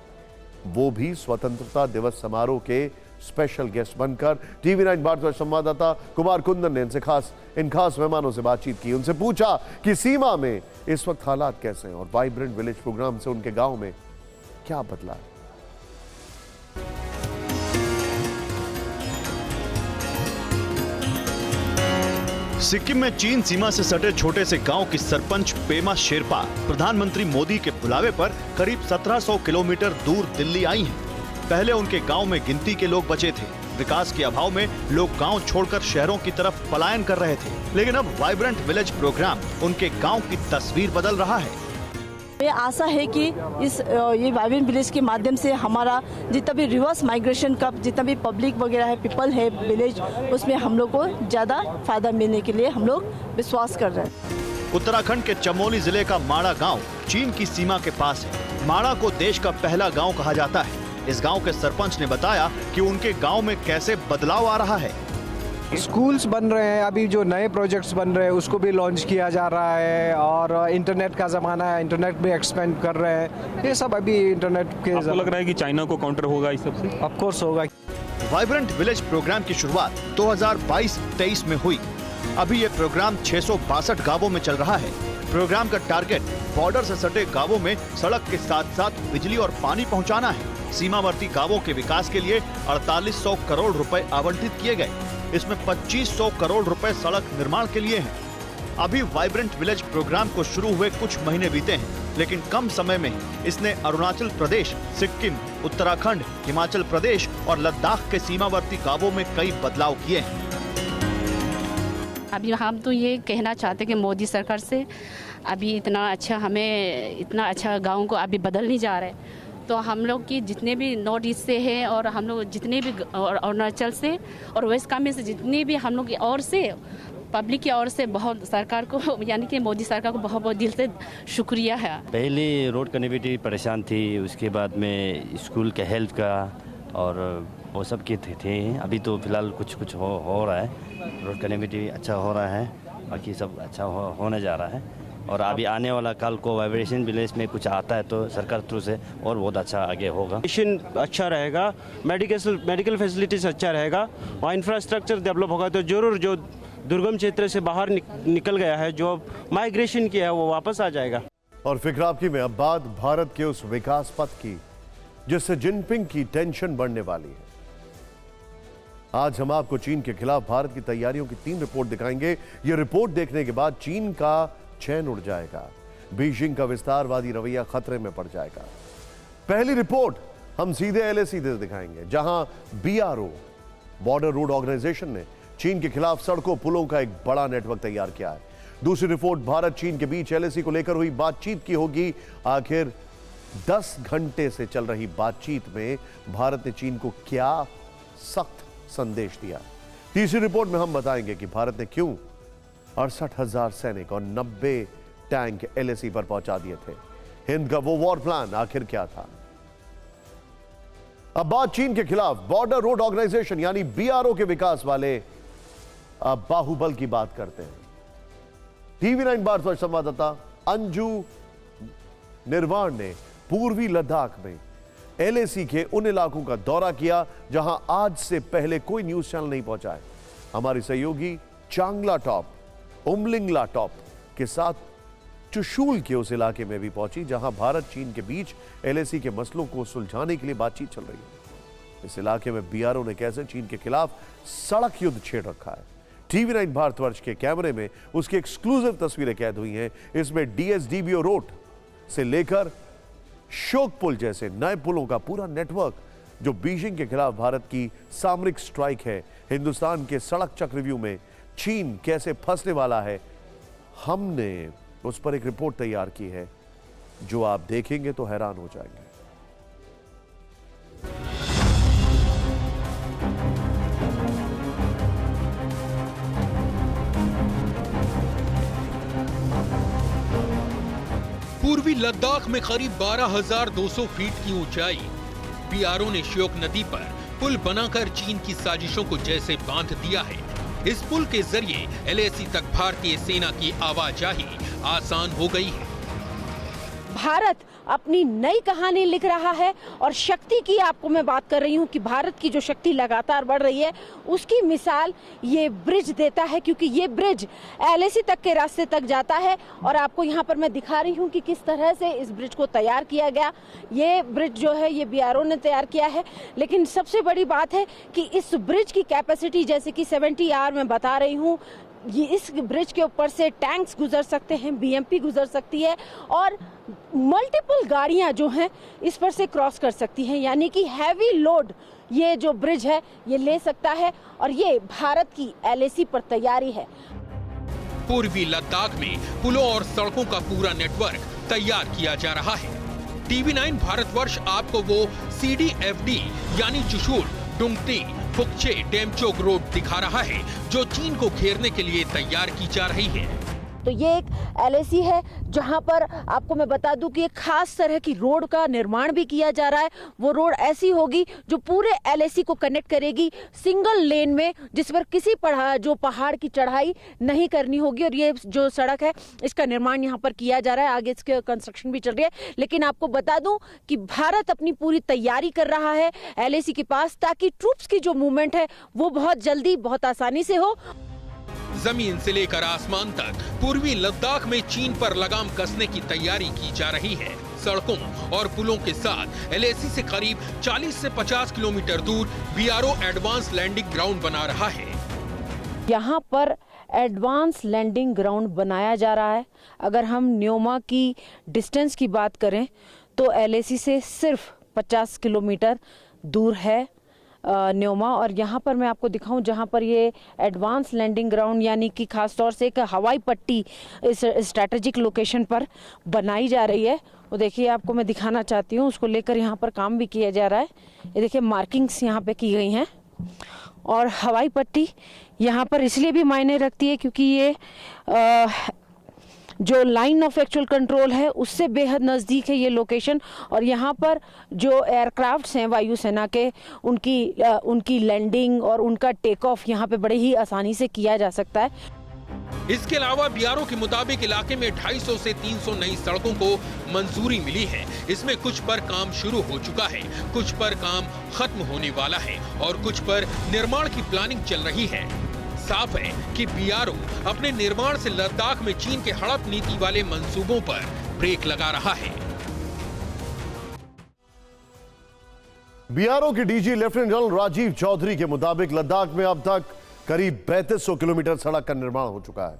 वो भी स्वतंत्रता दिवस समारोह के स्पेशल गेस्ट बनकर। TV9 भारतवर्ष संवाददाता कुमार कुंदन ने इन खास मेहमानों से बातचीत की, उनसे पूछा कि सीमा में इस वक्त हालात कैसे हैं और वाइब्रेंट विलेज प्रोग्राम से उनके गांव में क्या बदला है। सिक्किम में चीन सीमा से सटे छोटे से गांव की सरपंच पेमा शेरपा प्रधानमंत्री मोदी के बुलावे पर करीब 1700 किलोमीटर दूर दिल्ली आई हैं। पहले उनके गांव में गिनती के लोग बचे थे। विकास के अभाव में लोग गांव छोड़कर शहरों की तरफ पलायन कर रहे थे, लेकिन अब वाइब्रेंट विलेज प्रोग्राम उनके गांव की तस्वीर बदल रहा है। ये आशा है कि ये वाइब्रेंट विलेज के माध्यम से हमारा जितना भी रिवर्स माइग्रेशन का जितना भी पब्लिक वगैरह है, पीपल है विलेज, उसमें हम लोग को ज्यादा फायदा मिलने के लिए हम लोग विश्वास कर रहे हैं। उत्तराखंड के चमोली जिले का माड़ा गांव चीन की सीमा के पास है। माड़ा को देश का पहला गांव कहा जाता है। इस गांव के सरपंच ने बताया कि उनके गांव में कैसे बदलाव आ रहा है। स्कूल्स बन रहे हैं, अभी जो नए प्रोजेक्ट्स बन रहे हैं उसको भी लॉन्च किया जा रहा है, और इंटरनेट का ज़माना है, इंटरनेट भी एक्सपेंड कर रहे हैं। ये सब अभी इंटरनेट के आपको लग रहा है कि चाइना को काउंटर होगा इस सबसे? ऑफ कोर्स होगा। वाइब्रेंट विलेज प्रोग्राम की शुरुआत 2022-23 में हुई। अभी ये प्रोग्राम 662 गांवों में चल रहा है। प्रोग्राम का टारगेट बॉर्डर से सटे गांवों में सड़क के साथ साथ बिजली और पानी पहुंचाना है। सीमावर्ती गांवों के विकास के लिए 4800 करोड़ रुपए आवंटित किए गए। इसमें 2500 करोड़ रुपए सड़क निर्माण के लिए हैं। अभी वाइब्रेंट विलेज प्रोग्राम को शुरू हुए कुछ महीने बीते हैं, लेकिन कम समय में इसने अरुणाचल प्रदेश, सिक्किम, उत्तराखंड, हिमाचल प्रदेश और लद्दाख के सीमावर्ती गांवों में कई बदलाव किए हैं। अभी हम तो ये कहना चाहते कि मोदी सरकार से अभी इतना अच्छा गाँव को अभी बदल नहीं जा रहा है। तो हम लोग की जितने भी नॉर्थ ईस्ट से हैं और हम लोग जितने भी अरुणाचल से और वेस्ट कामें से जितने भी हम लोग की ओर से पब्लिक की ओर से बहुत सरकार को यानी कि मोदी सरकार को बहुत बहुत दिल से शुक्रिया है। पहले रोड कनेक्टिविटी परेशान थी, उसके बाद में स्कूल के हेल्थ का और वो सब के थे। अभी तो फिलहाल कुछ हो रहा है, रोड कनेक्टिविटी अच्छा हो रहा है, बाकी सब अच्छा होने जा रहा है। और अभी आने वाला कल को वाइब्रेशन विलेज में कुछ आता है तो सरकार थ्रू से और बहुत अच्छा आगे होगा। अच्छा रहेगा, मेडिकल फैसिलिटीज अच्छा रहेगा और इंफ्रास्ट्रक्चर डेवलप होगा तो जरूर जो दुर्गम क्षेत्र से बाहर निकल गया है, जो माइग्रेशन किया है वो वापस आ जाएगा। और फिक्र आपकी में अब बात भारत के उस विकास पथ की जिससे जिनपिंग की टेंशन बढ़ने वाली है। आज हम आपको चीन के खिलाफ भारत की तैयारियों की 3 रिपोर्ट दिखाएंगे। यह रिपोर्ट देखने के बाद चीन का चैन उड़ जाएगा, बीजिंग का विस्तारवादी रवैया खतरे में पड़ जाएगा। पहली रिपोर्ट हम सीधे एलएसी दिखाएंगे, जहां बीआरओ बॉर्डर रोड ऑर्गेनाइजेशन ने चीन के खिलाफ सड़कों पुलों का एक बड़ा नेटवर्क तैयार किया है। दूसरी रिपोर्ट भारत चीन के बीच एलएसी को लेकर हुई बातचीत की होगी। आखिर 10 घंटे से चल रही बातचीत में भारत ने चीन को क्या सख्त संदेश दिया। तीसरी रिपोर्ट में हम बताएंगे कि भारत ने क्यों 68,000 सैनिक और 90 टैंक एलएसी पर पहुंचा दिए थे। हिंद का वो वॉर प्लान आखिर क्या था। अब बात चीन के खिलाफ बॉर्डर रोड ऑर्गेनाइजेशन यानी बीआरओ के विकास वाले अब बाहुबल की बात करते हैं। टीवी 9 भारतवर्ष संवाददाता अंजू निर्वाण ने पूर्वी लद्दाख में एलएसी के उन इलाकों का दौरा किया जहां आज से पहले कोई न्यूज चैनल नहीं पहुंचा है। हमारी सहयोगी चांगला टॉप, उमलिंगला टॉप के साथ चुशूल के उस इलाके में भी पहुंची जहां भारत चीन के बीच एलएसी के मसलों को सुलझाने के लिए बातचीत चल रही है। इस इलाके में बीआरओ ने कैसे चीन के खिलाफ सड़क युद्ध छेड़ रखा है। टीवी 9 भारतवर्ष के कैमरे में उसकी एक्सक्लूसिव तस्वीरें कैद हुई हैं। इसमें डीएसडीबीओ रोड से लेकर शोक पुल जैसे नए पुलों का पूरा नेटवर्क जो बीजिंग के खिलाफ भारत की सामरिक स्ट्राइक है। हिंदुस्तान के सड़क चक्रव्यूह में चीन कैसे फंसने वाला है, हमने उस पर एक रिपोर्ट तैयार की है जो आप देखेंगे तो हैरान हो जाएंगे। पूर्वी लद्दाख में करीब 12,200 फीट की ऊंचाई। बीआरओ ने श्योक नदी पर पुल बनाकर चीन की साजिशों को जैसे बांध दिया है। इस पुल के जरिए एलएसी तक भारतीय सेना की आवाजाही आसान हो गई है। भारत अपनी नई कहानी लिख रहा है और शक्ति की आपको मैं बात कर रही हूँ कि भारत की जो शक्ति लगातार बढ़ रही है उसकी मिसाल ये ब्रिज देता है, क्योंकि ये ब्रिज एलएसी तक के रास्ते तक जाता है। और आपको यहाँ पर मैं दिखा रही हूँ कि किस तरह से इस ब्रिज को तैयार किया गया। ये ब्रिज जो है ये बीआरओ ने तैयार किया है, लेकिन सबसे बड़ी बात है कि इस ब्रिज की कैपेसिटी जैसे कि 70 आर मैं बता रही हूँ, ये इस ब्रिज के ऊपर से टैंक्स गुजर सकते हैं, बीएमपी गुजर सकती है और मल्टीपल गाड़ियां जो हैं इस पर से क्रॉस कर सकती हैं। यानी कि हैवी लोड ये जो ब्रिज है ये ले सकता है और ये भारत की एलएसी पर तैयारी है। पूर्वी लद्दाख में पुलों और सड़कों का पूरा नेटवर्क तैयार किया जा रहा है। टीवी 9 भारतवर्ष आपको वो सीडीएफडी यानी चुशूल, डुंगटी, फुकचे, डेमचोक रोड दिखा रहा है जो चीन को घेरने के लिए तैयार की जा रही है। तो ये एक एलएसी है जहां पर आपको मैं बता दूं कि एक खास तरह की रोड का निर्माण भी किया जा रहा है। वो रोड ऐसी होगी जो पूरे एलएसी को कनेक्ट करेगी सिंगल लेन में, जिस पर किसी पहाड़ की चढ़ाई नहीं करनी होगी। और ये जो सड़क है इसका निर्माण यहाँ पर किया जा रहा है, आगे इसके कंस्ट्रक्शन भी चल रही है। लेकिन आपको बता दूं कि भारत अपनी पूरी तैयारी कर रहा है एलएसी के पास, ताकि ट्रूप्स की जो मूवमेंट है वो बहुत जल्दी बहुत आसानी से हो। जमीन से लेकर आसमान तक पूर्वी लद्दाख में चीन पर लगाम कसने की तैयारी की जा रही है। सड़कों और पुलों के साथ एलएसी से करीब 40 से 50 किलोमीटर दूर बीआरओ एडवांस लैंडिंग ग्राउंड बना रहा है। यहाँ पर एडवांस लैंडिंग ग्राउंड बनाया जा रहा है। अगर हम न्योमा की डिस्टेंस की बात करें तो एलएसी से सिर्फ 50 किलोमीटर दूर है न्योमा। और यहाँ पर मैं आपको दिखाऊं जहाँ पर ये एडवांस लैंडिंग ग्राउंड यानी कि खास तौर से एक हवाई पट्टी इस स्ट्रैटेजिक लोकेशन पर बनाई जा रही है। वो देखिए आपको मैं दिखाना चाहती हूँ, उसको लेकर यहाँ पर काम भी किया जा रहा है। ये देखिए मार्किंग्स यहाँ पे की गई हैं। और हवाई पट्टी यहाँ पर इसलिए भी मायने रखती है क्योंकि ये जो लाइन ऑफ एक्चुअल कंट्रोल है उससे बेहद नज़दीक है ये लोकेशन। और यहाँ पर जो एयरक्राफ्ट्स हैं वायुसेना के उनकी लैंडिंग और उनका टेक ऑफ यहाँ पे बड़े ही आसानी से किया जा सकता है। इसके अलावा बीआरओ के मुताबिक इलाके में 250 से 300 नई सड़कों को मंजूरी मिली है। इसमें कुछ पर काम शुरू हो चुका है, कुछ पर काम खत्म होने वाला है और कुछ पर निर्माण की प्लानिंग चल रही है। साफ है कि बीआरओ अपने निर्माण से लद्दाख में चीन के हड़प नीति वाले मंसूबों पर ब्रेक लगा रहा है। बीआरओ के DG lieutenant general Rajiv Chaudhary के मुताबिक लद्दाख में अब तक करीब 3500 किलोमीटर सड़क का निर्माण हो चुका है।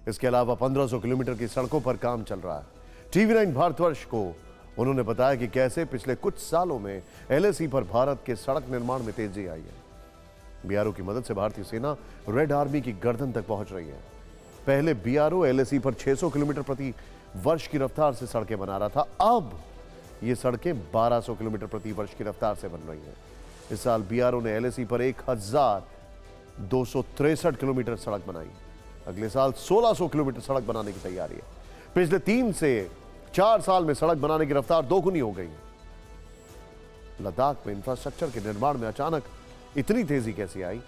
इसके अलावा 1500 किलोमीटर की सड़कों पर काम चल रहा है। TV9 भारतवर्ष को उन्होंने बताया कि कैसे पिछले कुछ सालों में LAC पर भारत के सड़क निर्माण में तेजी आई है। बीआरओ की मदद से भारतीय सेना रेड आर्मी की गर्दन तक पहुंच रही है। पहले बीआरओ LAC पर 600 किलोमीटर प्रति वर्ष की रफ्तार से सड़कें बना रहा था, अब ये सड़कें 1200 किलोमीटर प्रति वर्ष की रफ्तार से बन रही हैं। इस साल बीआरओ ने LAC पर 1263 किलोमीटर सड़क बनाई। अगले साल 1600 किलोमीटर सड़क बनाने की तैयारी है। पिछले 3 से 4 साल में सड़क बनाने की रफ्तार दोगुनी हो गई। लद्दाख में इंफ्रास्ट्रक्चर के निर्माण में अचानक इतनी तेजी कैसे आई,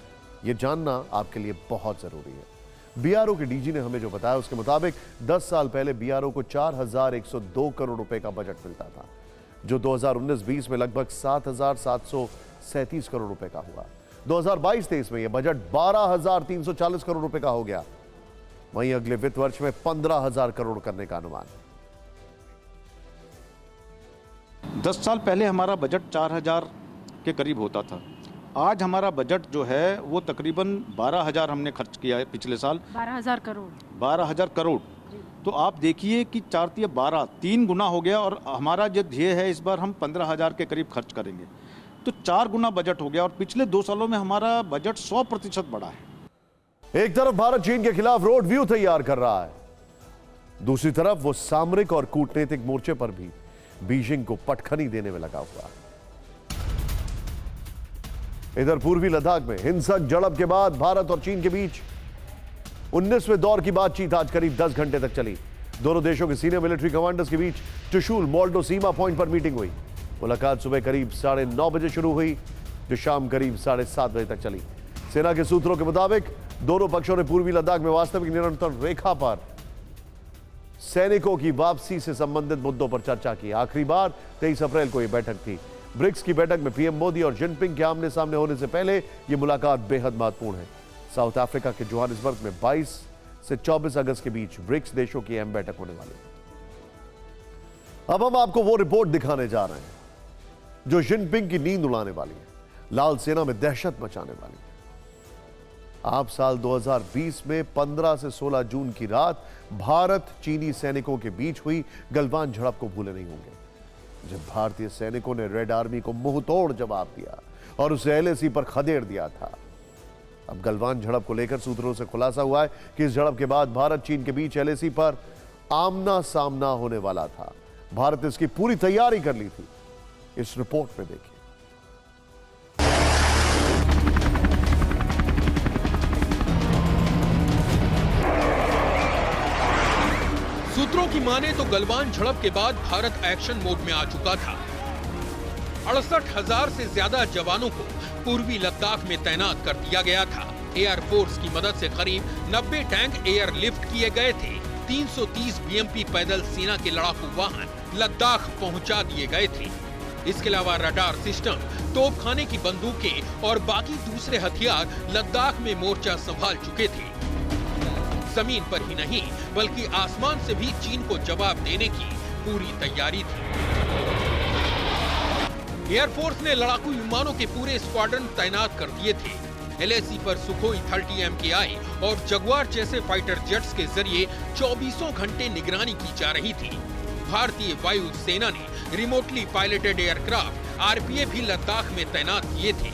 ये जानना आपके लिए बहुत जरूरी है। बीआरओ के डीजी ने हमें जो बताया उसके मुताबिक 10 साल पहले बीआरओ को 4102 करोड़ रुपए का बजट मिलता था, जो 2019-20 में लगभग 7737 करोड़ रुपए का हुआ। 2022-23 में यह बजट 12340 करोड़ रुपए का हो गया। वहीं अगले वित्त वर्ष में 15000 करोड़ करने का अनुमान है। 10 साल पहले हमारा बजट 4000 के करीब होता था। आज हमारा बजट जो है वो तकरीबन 12000 हमने खर्च किया है पिछले साल। 12000 करोड़। 12000 करोड़। तो आप देखिए कि 4 × 12 3 गुना हो गया, और हमारा जो ध्येय है इस बार हम 15000 के करीब खर्च करेंगे, तो 4 गुना बजट हो गया। और पिछले 2 सालों में हमारा बजट 100% बढ़ा है। एक तरफ भारत चीन के खिलाफ रोड व्यू तैयार कर रहा है, दूसरी तरफ वो सामरिक और कूटनीतिक मोर्चे पर भी बीजिंग को पटखनी देने में लगा हुआ है। इधर पूर्वी लद्दाख में हिंसक झड़प के बाद भारत और चीन के बीच 19वें दौर की बातचीत आज करीब 10 घंटे तक चली। दोनों देशों के सीनियर मिलिट्री कमांडर्स के बीच चुशूल मोल्डो सीमा पॉइंट पर मीटिंग हुई। मुलाकात सुबह करीब 9:30 बजे शुरू हुई, जो शाम करीब 7:30 बजे तक चली। सेना के सूत्रों के मुताबिक दोनों पक्षों ने पूर्वी लद्दाख में वास्तविक नियंत्रण रेखा पर सैनिकों की वापसी से संबंधित मुद्दों पर चर्चा की। आखिरी बार 23 अप्रैल को यह बैठक थी। ब्रिक्स की बैठक में पीएम मोदी और जिनपिंग के आमने सामने होने से पहले यह मुलाकात बेहद महत्वपूर्ण है। साउथ अफ्रीका के जोहानिसबर्ग में 22 से 24 अगस्त के बीच ब्रिक्स देशों की अहम बैठक होने वाली है। अब हम आपको वो रिपोर्ट दिखाने जा रहे हैं जो जिनपिंग की नींद उड़ाने वाली है, लाल सेना में दहशत मचाने वाली है। आप साल 2020 में 15 से 16 जून की रात भारत चीनी सैनिकों के बीच हुई गलवान झड़प को भूले नहीं होंगे, जब भारतीय सैनिकों ने रेड आर्मी को मुंहतोड़ जवाब दिया और उसे LAC पर खदेड़ दिया था। अब गलवान झड़प को लेकर सूत्रों से खुलासा हुआ है कि इस झड़प के बाद भारत चीन के बीच LAC पर आमना सामना होने वाला था। भारत ने इसकी पूरी तैयारी कर ली थी। इस रिपोर्ट में देखिए। सूत्रों की माने तो गलवान झड़प के बाद भारत एक्शन मोड में आ चुका था। 68,000 से ज्यादा जवानों को पूर्वी लद्दाख में तैनात कर दिया गया था। एयरफोर्स की मदद से करीब 90 टैंक एयरलिफ्ट किए गए थे। 330 BMP पैदल सेना के लड़ाकू वाहन लद्दाख पहुंचा दिए गए थे। इसके अलावा रडार सिस्टम, तोपखाने की बंदूकें और बाकी दूसरे हथियार लद्दाख में मोर्चा संभाल चुके थे। जमीन पर ही नहीं बल्कि आसमान से भी चीन को जवाब देने की पूरी तैयारी थी। एयरफोर्स ने लड़ाकू विमानों के पूरे स्क्वाड्रन तैनात कर दिए थे। LAC पर सुखोई 30 MKI और जगुआर जैसे फाइटर जेट्स के जरिए 24 घंटे निगरानी की जा रही थी। भारतीय वायु सेना ने रिमोटली पायलटेड एयरक्राफ्ट RPA भी लद्दाख में तैनात किए थे।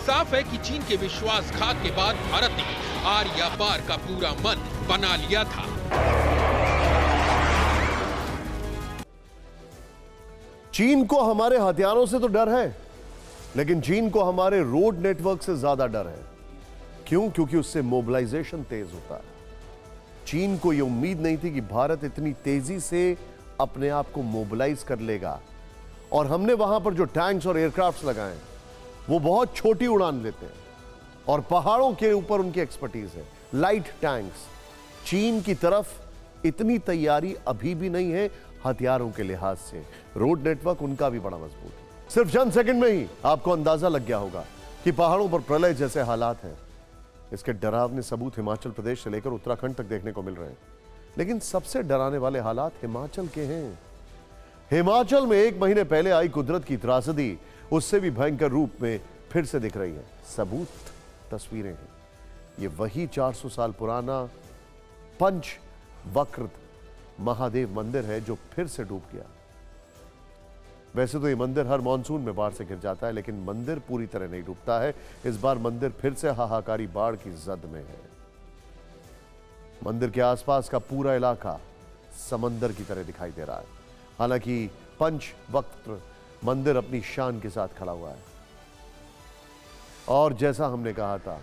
साफ है कि चीन के विश्वासघात के बाद भारत ने आर या पार का पूरा मन बना लिया था। चीन को हमारे हथियारों से तो डर है, लेकिन चीन को हमारे रोड नेटवर्क से ज्यादा डर है। क्यों? क्योंकि उससे मोबिलाइजेशन तेज होता है। चीन को यह उम्मीद नहीं थी कि भारत इतनी तेजी से अपने आप को मोबिलाइज कर लेगा, और हमने वहां पर जो टैंक्स और एयरक्राफ्ट्स लगाए वो बहुत छोटी उड़ान लेते हैं और पहाड़ों के ऊपर उनकी एक्सपर्टीज है। Light tanks. चीन की तरफ इतनी तैयारी अभी भी नहीं है हथियारों के लिहाज से। रोड नेटवर्क उनका भी बड़ा मजबूत है। सिर्फ चंद सेकंड में ही आपको अंदाजा लग गया होगा कि पहाड़ों पर प्रलय जैसे हालात हैं। इसके डरावने सबूत हिमाचल प्रदेश से लेकर उत्तराखंड तक देखने को मिल रहे हैं। लेकिन सबसे डराने वाले हालात हिमाचल के हैं। हिमाचल में 1 महीने पहले आई कुदरत की त्रासदी उससे भी भयंकर रूप में फिर से दिख रही है। सबूत तस्वीरें हैं। ये वही 400 साल पुराना पंचवक्र महादेव मंदिर है जो फिर से डूब गया। वैसे तो ये मंदिर हर मॉनसून में बाढ़ से घिर जाता है, लेकिन मंदिर पूरी तरह नहीं डूबता है। इस बार मंदिर फिर से हाहाकारी बाढ़ की जद में है। मंदिर के आसपास का पूरा इलाका समंदर की तरह दिखाई दे रहा है। हालांकि पंचवक्र मंदिर अपनी शान के साथ खड़ा हुआ है। और जैसा हमने कहा था,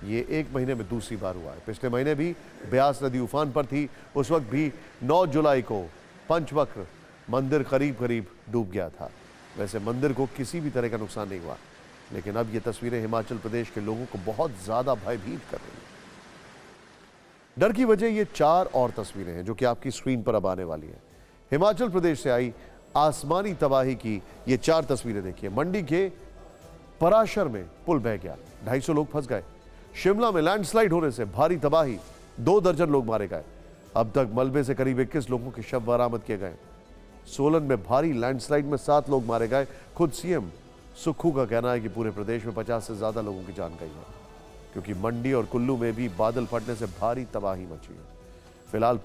ये 1 महीने में दूसरी बार हुआ है। पिछले महीने भी ब्यास नदी उफान पर थी। उस वक्त भी 9 जुलाई को पंचवक्र मंदिर करीब करीब डूब गया था। वैसे मंदिर को किसी भी तरह का नुकसान नहीं हुआ, लेकिन अब ये तस्वीरें हिमाचल प्रदेश के लोगों को बहुत ज्यादा भयभीत कर रही हैं। डर की वजह ये 4 और तस्वीरें हैं जो कि आपकी स्क्रीन पर अब आने वाली हैं। हिमाचल प्रदेश से आई आसमानी तबाही की ये 4 तस्वीरें देखिए। मंडी के पराशर में पुल बह गया, 250 लोग फंस गए। शिमला में लैंडस्लाइड होने से भारी तबाही, 2 दर्जन लोग मारे गए। अब तक मलबे से करीब 21 लोगों के शव बरामद किए गए। सोलन में भारी लैंडस्लाइड में 7 लोग मारे गए। खुद सीएम सुक्खू का कहना है कि पूरे प्रदेश में 50 से ज्यादा लोगों की जान गई है, क्योंकि मंडी और कुल्लू में भी बादल फटने से भारी तबाही मची है। फिलहाल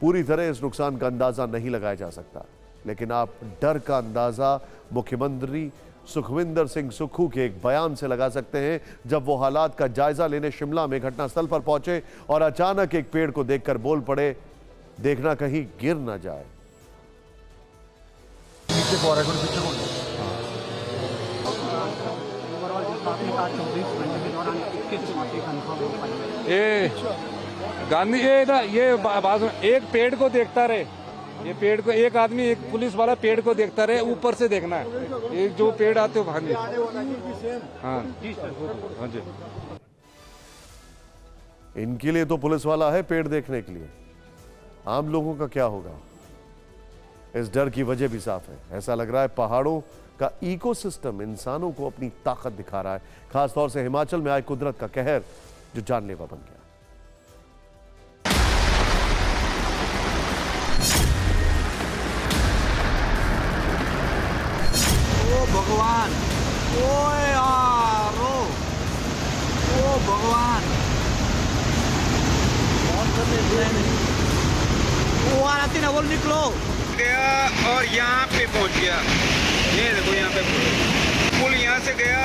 पूरी तरह इस नुकसान का अंदाजा नहीं लगाया जा सकता, लेकिन आप डर का अंदाजा मुख्यमंत्री सुखविंदर सिंह सुक्खू के एक बयान से लगा सकते हैं, जब वो हालात का जायजा लेने शिमला में घटनास्थल पर पहुंचे और अचानक एक पेड़ को देखकर बोल पड़े, देखना कहीं गिर ना जाए। गांधी ये बात, एक पेड़ को देखता रहे, ये पेड़ को एक आदमी, एक पुलिस वाला पेड़ को देखता रहे, ऊपर से देखना है। एक जो पेड़ आते हो भागे। हाँ जी, इनके लिए तो पुलिस वाला है पेड़ देखने के लिए, आम लोगों का क्या होगा? इस डर की वजह भी साफ है। ऐसा लग रहा है पहाड़ों का इकोसिस्टम इंसानों को अपनी ताकत दिखा रहा है, खासतौर से हिमाचल में आए कुदरत का कहर जो जानलेवा बन गया। ओ भगवान, ओए यारो, ओ भगवान, वो आती ना, बोल निकलो गया और यहाँ पे पहुँच गया। ये देखो यहाँ पे पुल यहाँ से गया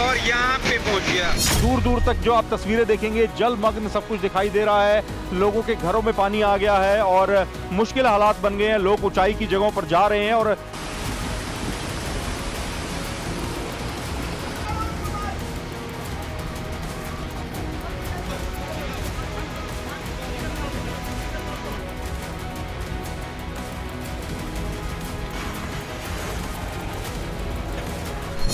और यहाँ पे पहुँच गया। दूर दूर तक जो आप तस्वीरें देखेंगे, जलमग्न सब कुछ दिखाई दे रहा है। लोगों के घरों में पानी आ गया है और मुश्किल हालात बन गए हैं। लोग ऊंचाई की जगहों पर जा रहे हैं और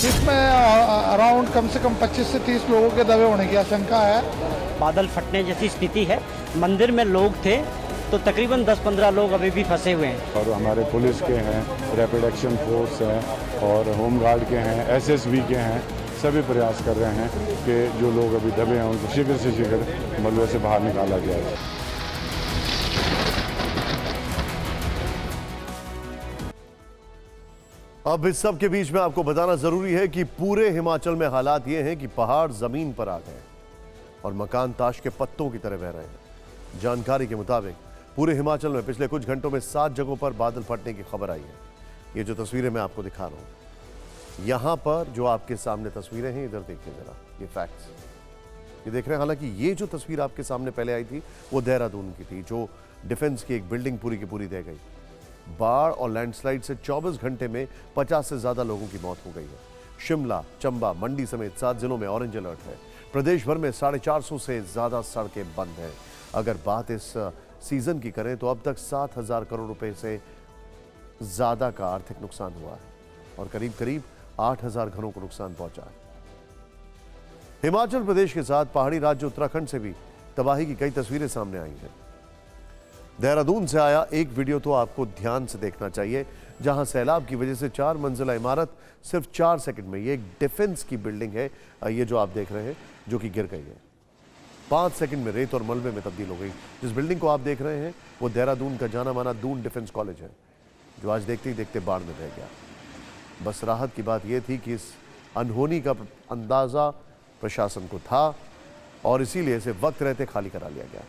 इसमें अराउंड कम से कम 25 से 30 लोगों के दबे होने की आशंका है। बादल फटने जैसी स्थिति है। मंदिर में लोग थे तो तकरीबन 10-15 लोग अभी भी फंसे हुए हैं। और हमारे पुलिस के हैं, रैपिड एक्शन फोर्स हैं और होमगार्ड के हैं, एसएसबी के हैं, सभी प्रयास कर रहे हैं कि जो लोग अभी दबे हैं उनको शीघ्र से शीघ्र मलबे से बाहर निकाला जाए। अब इस सब के बीच में आपको बताना जरूरी है कि पूरे हिमाचल में हालात ये हैं कि पहाड़ जमीन पर आ गए और मकान ताश के पत्तों की तरह बह रहे हैं। जानकारी के मुताबिक पूरे हिमाचल में पिछले कुछ घंटों में 7 जगहों पर बादल फटने की खबर आई है। ये जो तस्वीरें मैं आपको दिखा रहा हूं, यहां पर जो आपके सामने तस्वीरें हैं, इधर देखिए जरा, ये फैक्ट्स ये देख रहे हैं। हालांकि ये जो तस्वीर आपके सामने पहले आई थी वो देहरादून की थी, जो डिफेंस की एक बिल्डिंग पूरी की पूरी दह गई। बाढ़ और लैंडस्लाइड से 24 घंटे में 50 से ज्यादा लोगों की मौत हो गई है। शिमला, चंबा, मंडी समेत 7 जिलों में ऑरेंज अलर्ट है। प्रदेश भर में 450 से ज्यादा सड़कें बंद हैं। अगर बात इस सीजन की करें तो अब तक 7,000 करोड़ रुपए से ज्यादा का आर्थिक नुकसान हुआ है और करीब करीब 8,000 घरों को नुकसान पहुंचा है। हिमाचल प्रदेश के साथ पहाड़ी राज्य उत्तराखंड से भी तबाही की कई तस्वीरें सामने आई हैं। देहरादून से आया एक वीडियो तो आपको ध्यान से देखना चाहिए, जहां सैलाब की वजह से 4 मंजिला इमारत सिर्फ 4 सेकंड में, ये एक डिफेंस की बिल्डिंग है, ये जो आप देख रहे हैं, जो कि गिर गई है। 5 सेकंड में रेत और मलबे में तब्दील हो गई। जिस बिल्डिंग को आप देख रहे हैं वो देहरादून का जाना माना दून डिफेंस कॉलेज है, जो आज देखते ही देखते बाढ़ में रह गया। बस राहत की बात यह थी कि इस अनहोनी का अंदाजा प्रशासन को था और इसीलिए इसे वक्त रहते खाली करा लिया गया।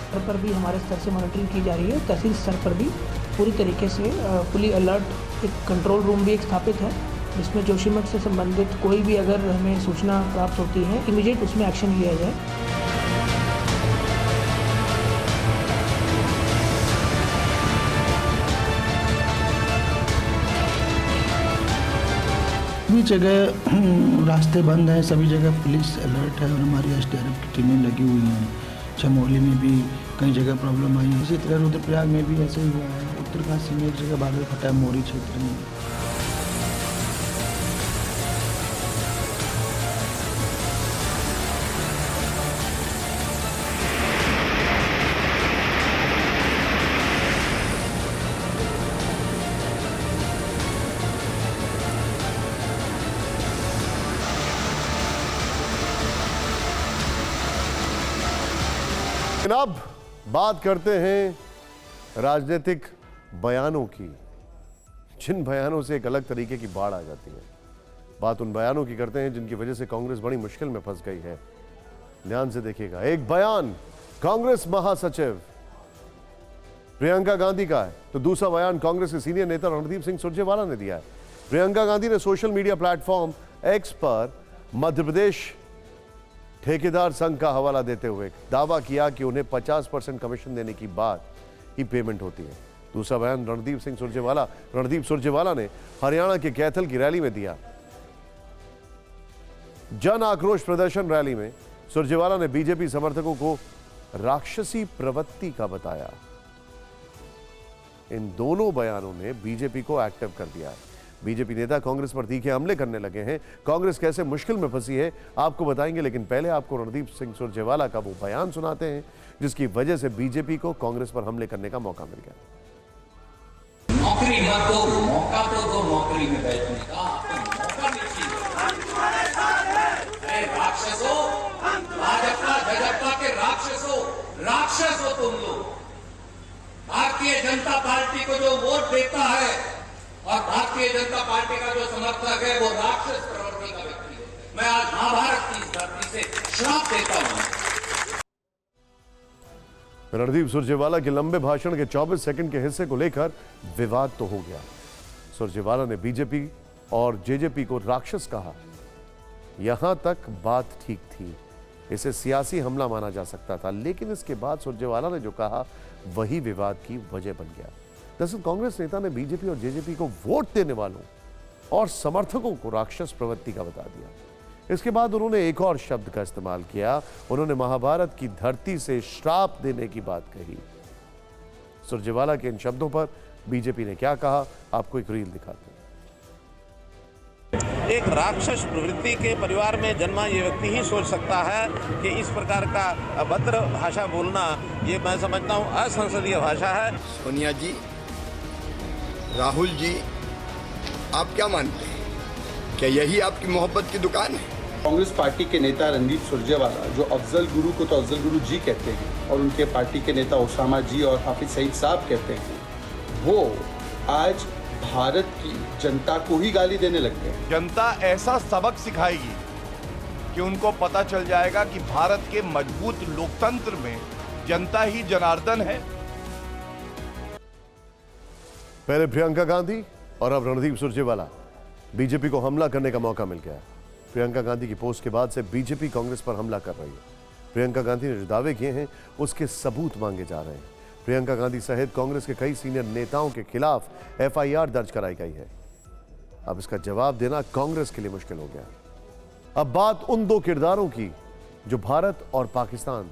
स्तर पर भी हमारे स्तर से मॉनिटरिंग की जा रही है। तहसील स्तर पर भी पूरी तरीके से फुली अलर्ट एक कंट्रोल रूम भी एक स्थापित है, जिसमें जोशीमठ से संबंधित कोई भी अगर हमें सूचना प्राप्त होती है इमीडिएट उसमें एक्शन लिया जाए। सभी जगह रास्ते बंद हैं, सभी जगह पुलिस अलर्ट है और हमारी एसडीआरएफ की टीमें लगी हुई हैं। चमोली में भी कई जगह प्रॉब्लम आई है, इसी तरह रुद्रप्रयाग में भी ऐसे ही हुआ है। उत्तरकाशी में एक जगह बादल फटा है, मोरी क्षेत्र में। अब बात करते हैं राजनीतिक बयानों की, जिन बयानों से एक अलग तरीके की बाढ़ आ जाती है। बात उन बयानों की करते हैं जिनकी वजह से कांग्रेस बड़ी मुश्किल में फंस गई है। ध्यान से देखिएगा, एक बयान कांग्रेस महासचिव प्रियंका गांधी का है, तो दूसरा बयान कांग्रेस के सीनियर नेता रणदीप सिंह सुरजेवाला ने दिया है। प्रियंका गांधी ने सोशल मीडिया प्लेटफॉर्म एक्स पर मध्य प्रदेश ठेकेदार संघ का हवाला देते हुए दावा किया कि उन्हें 50% कमीशन देने की बाद ही पेमेंट होती है। दूसरा बयान रणदीप सुरजेवाला ने हरियाणा के कैथल की रैली में दिया। जन आक्रोश प्रदर्शन रैली में सुरजेवाला ने बीजेपी समर्थकों को राक्षसी प्रवृत्ति का बताया। इन दोनों बयानों ने बीजेपी को एक्टिव कर दिया है। बीजेपी नेता कांग्रेस पर तीखे हमले करने लगे हैं। कांग्रेस कैसे मुश्किल में फंसी है आपको बताएंगे, लेकिन पहले आपको रणदीप सिंह सुरजेवाला का वो बयान सुनाते हैं जिसकी वजह से बीजेपी को कांग्रेस पर हमले करने का मौका मिल गया। नौकरी मत दो, मौका तो दो नौकरी में बैठने का, मौका नहीं चाहिए। अरे राक्षसों, भाजपा भाजपा के राक्षस हो तुम लोग। भारतीय जनता पार्टी को जो वोट देता है और भारतीय जनता पार्टी का जो समर्थक है वो राक्षस प्रवृत्ति का व्यक्ति है। मैं आज महाभारत की इस धरती से श्राप देता हूं। रणदीप सुरजेवाला के लंबे भाषण के 24 सेकंड के हिस्से को लेकर विवाद तो हो गया। सुरजेवाला ने बीजेपी और जेजेपी को राक्षस कहा। यहां तक बात ठीक थी, इसे सियासी हमला माना जा सकता था, लेकिन इसके बाद सुरजेवाला ने जो कहा वही विवाद की वजह बन गया। दरअसल कांग्रेस नेता ने बीजेपी और जेजेपी को वोट देने वालों और समर्थकों को राक्षस प्रवृत्ति का बता दिया। इसके बाद उन्होंने एक और शब्द का इस्तेमाल किया। उन्होंने महाभारत की धरती से श्राप देने की बात कही। सुरजेवाला के इन शब्दों पर बीजेपी ने क्या कहा, आपको एक रील दिखाते हैं। एक राक्षस प्रवृत्ति के परिवार में जन्मा ये व्यक्ति ही सोच सकता है कि इस प्रकार का अभद्र भाषा बोलना, ये मैं समझता हूँ असंसदीय भाषा है। सोनिया जी, राहुल जी, आप क्या मानते हैं, क्या यही आपकी मोहब्बत की दुकान है? कांग्रेस पार्टी के नेता रणदीप सुरजेवाला, जो अफजल गुरु को तो अफजल गुरु जी कहते हैं और उनके पार्टी के नेता ओसामा जी और हाफिज सईद साहब कहते हैं, वो आज भारत की जनता को ही गाली देने लग गए। जनता ऐसा सबक सिखाएगी कि उनको पता चल जाएगा कि भारत के मजबूत लोकतंत्र में जनता ही जनार्दन है। पहले प्रियंका गांधी और अब रणदीप सुरजेवाला, बीजेपी को हमला करने का मौका मिल गया। प्रियंका गांधी की पोस्ट के बाद से बीजेपी कांग्रेस पर हमला कर रही है। प्रियंका गांधी ने जो दावे किए हैं उसके सबूत मांगे जा रहे हैं। प्रियंका गांधी सहित कांग्रेस के कई सीनियर नेताओं के खिलाफ एफआईआर दर्ज कराई गई है। अब इसका जवाब देना कांग्रेस के लिए मुश्किल हो गया। अब बात उन दो किरदारों की जो भारत और पाकिस्तान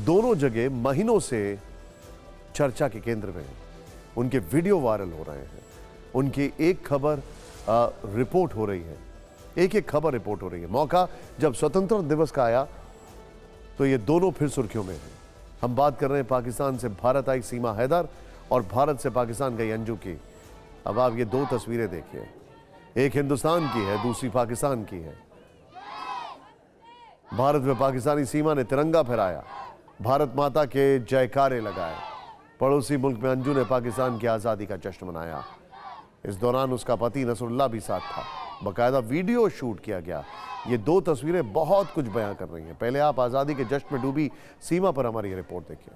दोनों जगह महीनों से चर्चा के केंद्र में हैं। उनके वीडियो वायरल हो रहे हैं, उनकी एक खबर रिपोर्ट हो रही है, एक खबर रिपोर्ट हो रही है। मौका जब स्वतंत्रता दिवस का आया तो ये दोनों फिर सुर्खियों में हैं। हम बात कर रहे हैं पाकिस्तान से भारत आई सीमा हैदर और भारत से पाकिस्तान गई अंजू की। अब आप ये दो तस्वीरें देखिए, एक हिंदुस्तान की है, दूसरी पाकिस्तान की है। भारत में पाकिस्तानी सीमा ने तिरंगा फहराया, भारत माता के जयकारे लगाए। पड़ोसी मुल्क में अंजू ने पाकिस्तान की आज़ादी का जश्न मनाया। इस दौरान उसका पति नसरुल्लाह भी साथ था। बाकायदा वीडियो शूट किया गया। ये दो तस्वीरें बहुत कुछ बयां कर रही हैं। पहले आप आज़ादी के जश्न में डूबी सीमा पर हमारी रिपोर्ट देखिए।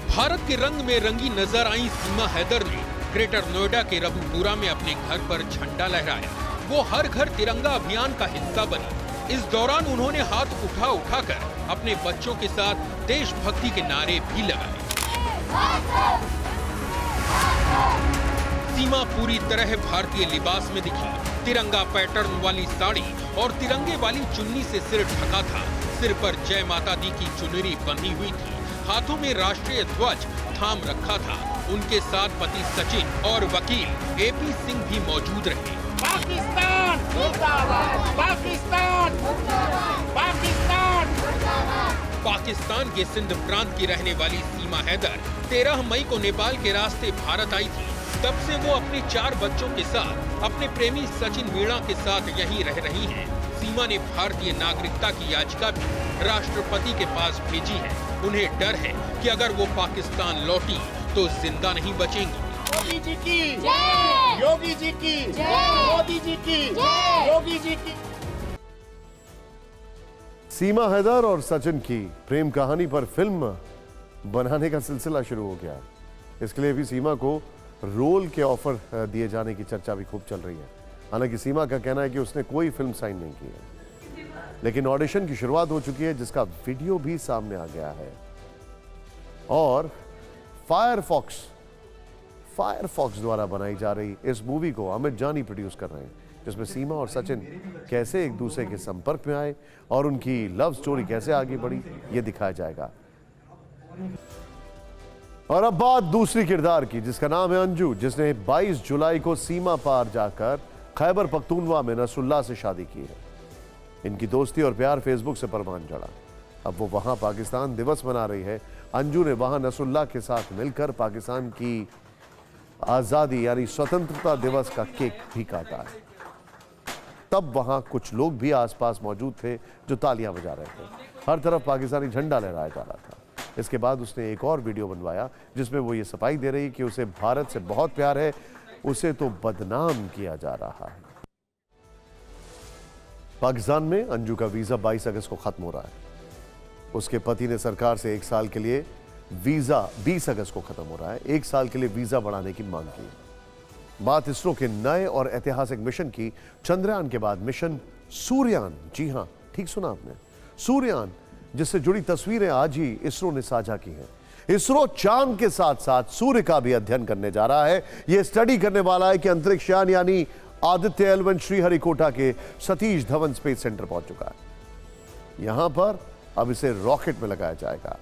भारत के रंग में रंगी नजर आई सीमा हैदर ने ग्रेटर नोएडा के रघुपुरा में अपने घर पर झंडा लहराया। वो हर घर तिरंगा अभियान का हिस्सा बनी। इस दौरान उन्होंने हाथ उठाकर अपने बच्चों के साथ देशभक्ति के नारे भी लगाए। सीमा पूरी तरह भारतीय लिबास में दिखी। तिरंगा पैटर्न वाली साड़ी और तिरंगे वाली चुन्नी से सिर ढका था। सिर पर जय माता दी की चुनरी बंधी हुई थी। हाथों में राष्ट्रीय ध्वज थाम रखा था। उनके साथ पति सचिन और वकील एपी सिंह भी मौजूद रहे। पाकिस्तान जिंदाबाद, पाकिस्तान पाकिस्तान। पाकिस्तान के सिंध प्रांत की रहने वाली सीमा हैदर 13 मई को नेपाल के रास्ते भारत आई थी। तब से वो अपने 4 बच्चों के साथ अपने प्रेमी सचिन मीणा के साथ यहीं रह रही हैं। सीमा ने भारतीय नागरिकता की याचिका भी राष्ट्रपति के पास भेजी है। उन्हें डर है कि अगर वो पाकिस्तान लौटी तो जिंदा नहीं बचेंगी। मोदी जी की जय, योगी जी की जय, मोदी जी की जय, योगी जी की। सीमा हैदर और सचिन की प्रेम कहानी पर फिल्म बनाने का सिलसिला शुरू हो गया। इसके लिए भी सीमा को रोल के ऑफर दिए जाने की चर्चा भी खूब चल रही है। हालांकि सीमा का कहना है कि उसने कोई फिल्म साइन नहीं की है, लेकिन ऑडिशन की शुरुआत हो चुकी है जिसका वीडियो भी सामने आ गया है। और फायरफॉक्स द्वारा बनाई जा रही इस मूवी को अमित जानी प्रोड्यूस कर रहे हैं, जिसमें सीमा और सचिन कैसे एक दूसरे के संपर्क में आए और उनकी लव स्टोरी कैसे आगे बढ़ी, ये दिखाया जाएगा। और अब बात दूसरी किरदार की, जिसका नाम है अंजू, जिसने 22 जुलाई को सीमा पार जाकर खैबर पख्तूनवा में नसरुल्लाह से शादी की है। इनकी दोस्ती और प्यार फेसबुक से परवान चढ़ा। अब वो वहां पाकिस्तान दिवस मना रही है। अंजू ने वहां नसरुल्लाह के साथ मिलकर पाकिस्तान की आज़ादी यानी स्वतंत्रता दिवस का केक भी काटा है। तब वहां कुछ लोग भी आसपास मौजूद थे जो तालियां बजा रहे थे। हर तरफ पाकिस्तानी झंडा लहराया जा रहा था। इसके बाद उसने एक और वीडियो बनवाया जिसमें वो ये सफाई दे रही कि उसे भारत से बहुत प्यार है, उसे तो बदनाम किया जा रहा है। पाकिस्तान में अंजू का वीजा 22 अगस्त को खत्म हो रहा है। उसके पति ने सरकार से 1 साल के लिए वीजा 20 अगस्त को खत्म हो रहा है, 1 साल के लिए वीजा बढ़ाने की मांग की। बात इसरो के नए और ऐतिहासिक मिशन की। चंद्रयान के बाद मिशन सूर्ययान, जी हां ठीक सुना आपने, सूर्ययान, जिससे जुड़ी तस्वीरें आज ही इसरो ने साझा की हैं। इसरो चांद के साथ साथ सूर्य का भी अध्ययन करने जा रहा है। यह स्टडी करने वाला है कि अंतरिक्ष यान यानी आदित्य L1 श्रीहरिकोटा के सतीश धवन स्पेस सेंटर पहुंच चुका है। यहां पर अब इसे रॉकेट में लगाया जाएगा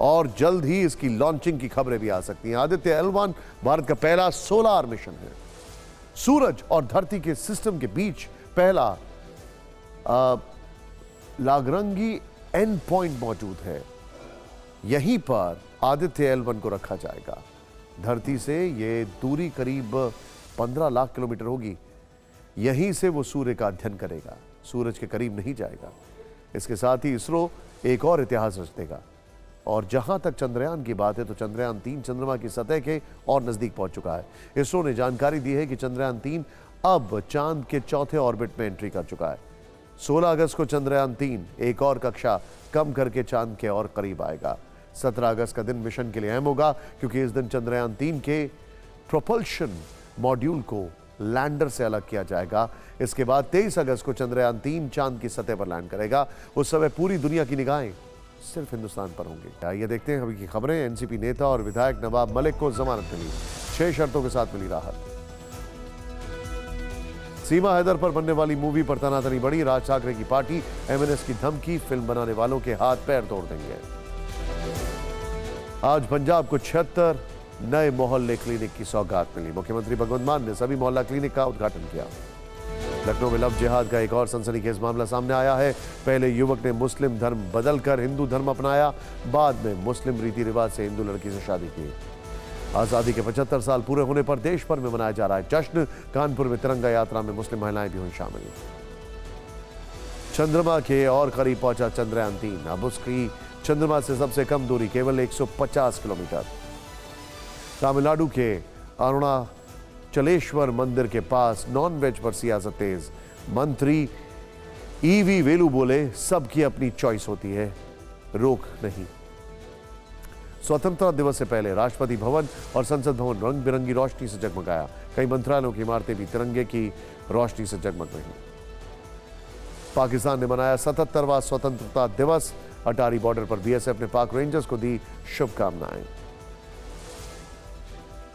और जल्द ही इसकी लॉन्चिंग की खबरें भी आ सकती हैं। आदित्य L1 भारत का पहला सोलार मिशन है। सूरज और धरती के सिस्टम के बीच पहला लागरंगी एंड पॉइंट मौजूद है। यहीं पर आदित्य L1 को रखा जाएगा। धरती से ये दूरी करीब 15 लाख किलोमीटर होगी। यहीं से वो सूर्य का अध्ययन करेगा, सूरज के करीब नहीं जाएगा। इसके साथ ही इसरो एक और इतिहास रच देगा। और जहां तक चंद्रयान की बात है तो चंद्रयान 3 चंद्रमा की सतह के और नजदीक पहुंच चुका है। इसरो ने जानकारी दी है कि चंद्रयान 3 अब चांद के चौथे ऑर्बिट में एंट्री कर चुका है। 16 अगस्त को चंद्रयान 3 एक और कक्षा कम करके चांद के और करीब आएगा। 17 अगस्त का दिन मिशन के लिए अहम होगा क्योंकि इस दिन चंद्रयान 3 के प्रोपल्शन मॉड्यूल को लैंडर से अलग किया जाएगा। इसके बाद 23 अगस्त को चंद्रयान 3 चांद की सतह पर लैंड करेगा। उस समय पूरी दुनिया की निगाहें सिर्फ हिंदुस्तान पर होंगे। आइए देखते हैं अभी की खबरें। एनसीपी नेता और विधायक नवाब मलिक को जमानत मिली, 6 शर्तों के साथ मिली राहत। सीमा हैदर पर बनने वाली मूवी पर तनातनी बढ़ी। राज ठाकरे की पार्टी, एमएनएस की धमकी, फिल्म बनाने वालों के हाथ पैर तोड़ देंगे। आज पंजाब को 76 नए मोहल्ले क्लिनिक की सौगात मिली। मुख्यमंत्री भगवंत मान ने सभी मोहल्ला क्लिनिक का उद्घाटन किया। लखनऊ में लव जिहाद का एक और सनसनीखेज मामला सामने आया है। पहले युवक ने मुस्लिम धर्म बदलकर हिंदू धर्म अपनाया, बाद में मुस्लिम रीति रिवाज से हिंदू लड़की से शादी की। आजादी के 75 साल पूरे होने पर देश भर में मनाया जा रहा है जश्न। कानपुर में तिरंगा यात्रा में मुस्लिम महिलाएं भी हुई शामिल। चंद्रमा के और करीब पहुंचा चंद्रयान 3। अब उसकी चंद्रमा से सबसे कम दूरी केवल 150 किलोमीटर। तमिलनाडु के अरुणाचलेश्वर मंदिर के पास नॉनवेज पर सियासत तेज। मंत्री ईवी वेलू बोले, सबकी अपनी चॉइस होती है, रोक नहीं। स्वतंत्रता दिवस से पहले राष्ट्रपति भवन और संसद भवन रंग बिरंगी रोशनी से जगमगाया। कई मंत्रालयों की इमारतें भी तिरंगे की रोशनी से जगमग रही। पाकिस्तान ने मनाया 77वां स्वतंत्रता दिवस। अटारी बॉर्डर पर बीएसएफ ने पाक रेंजर्स को दी शुभकामनाएं।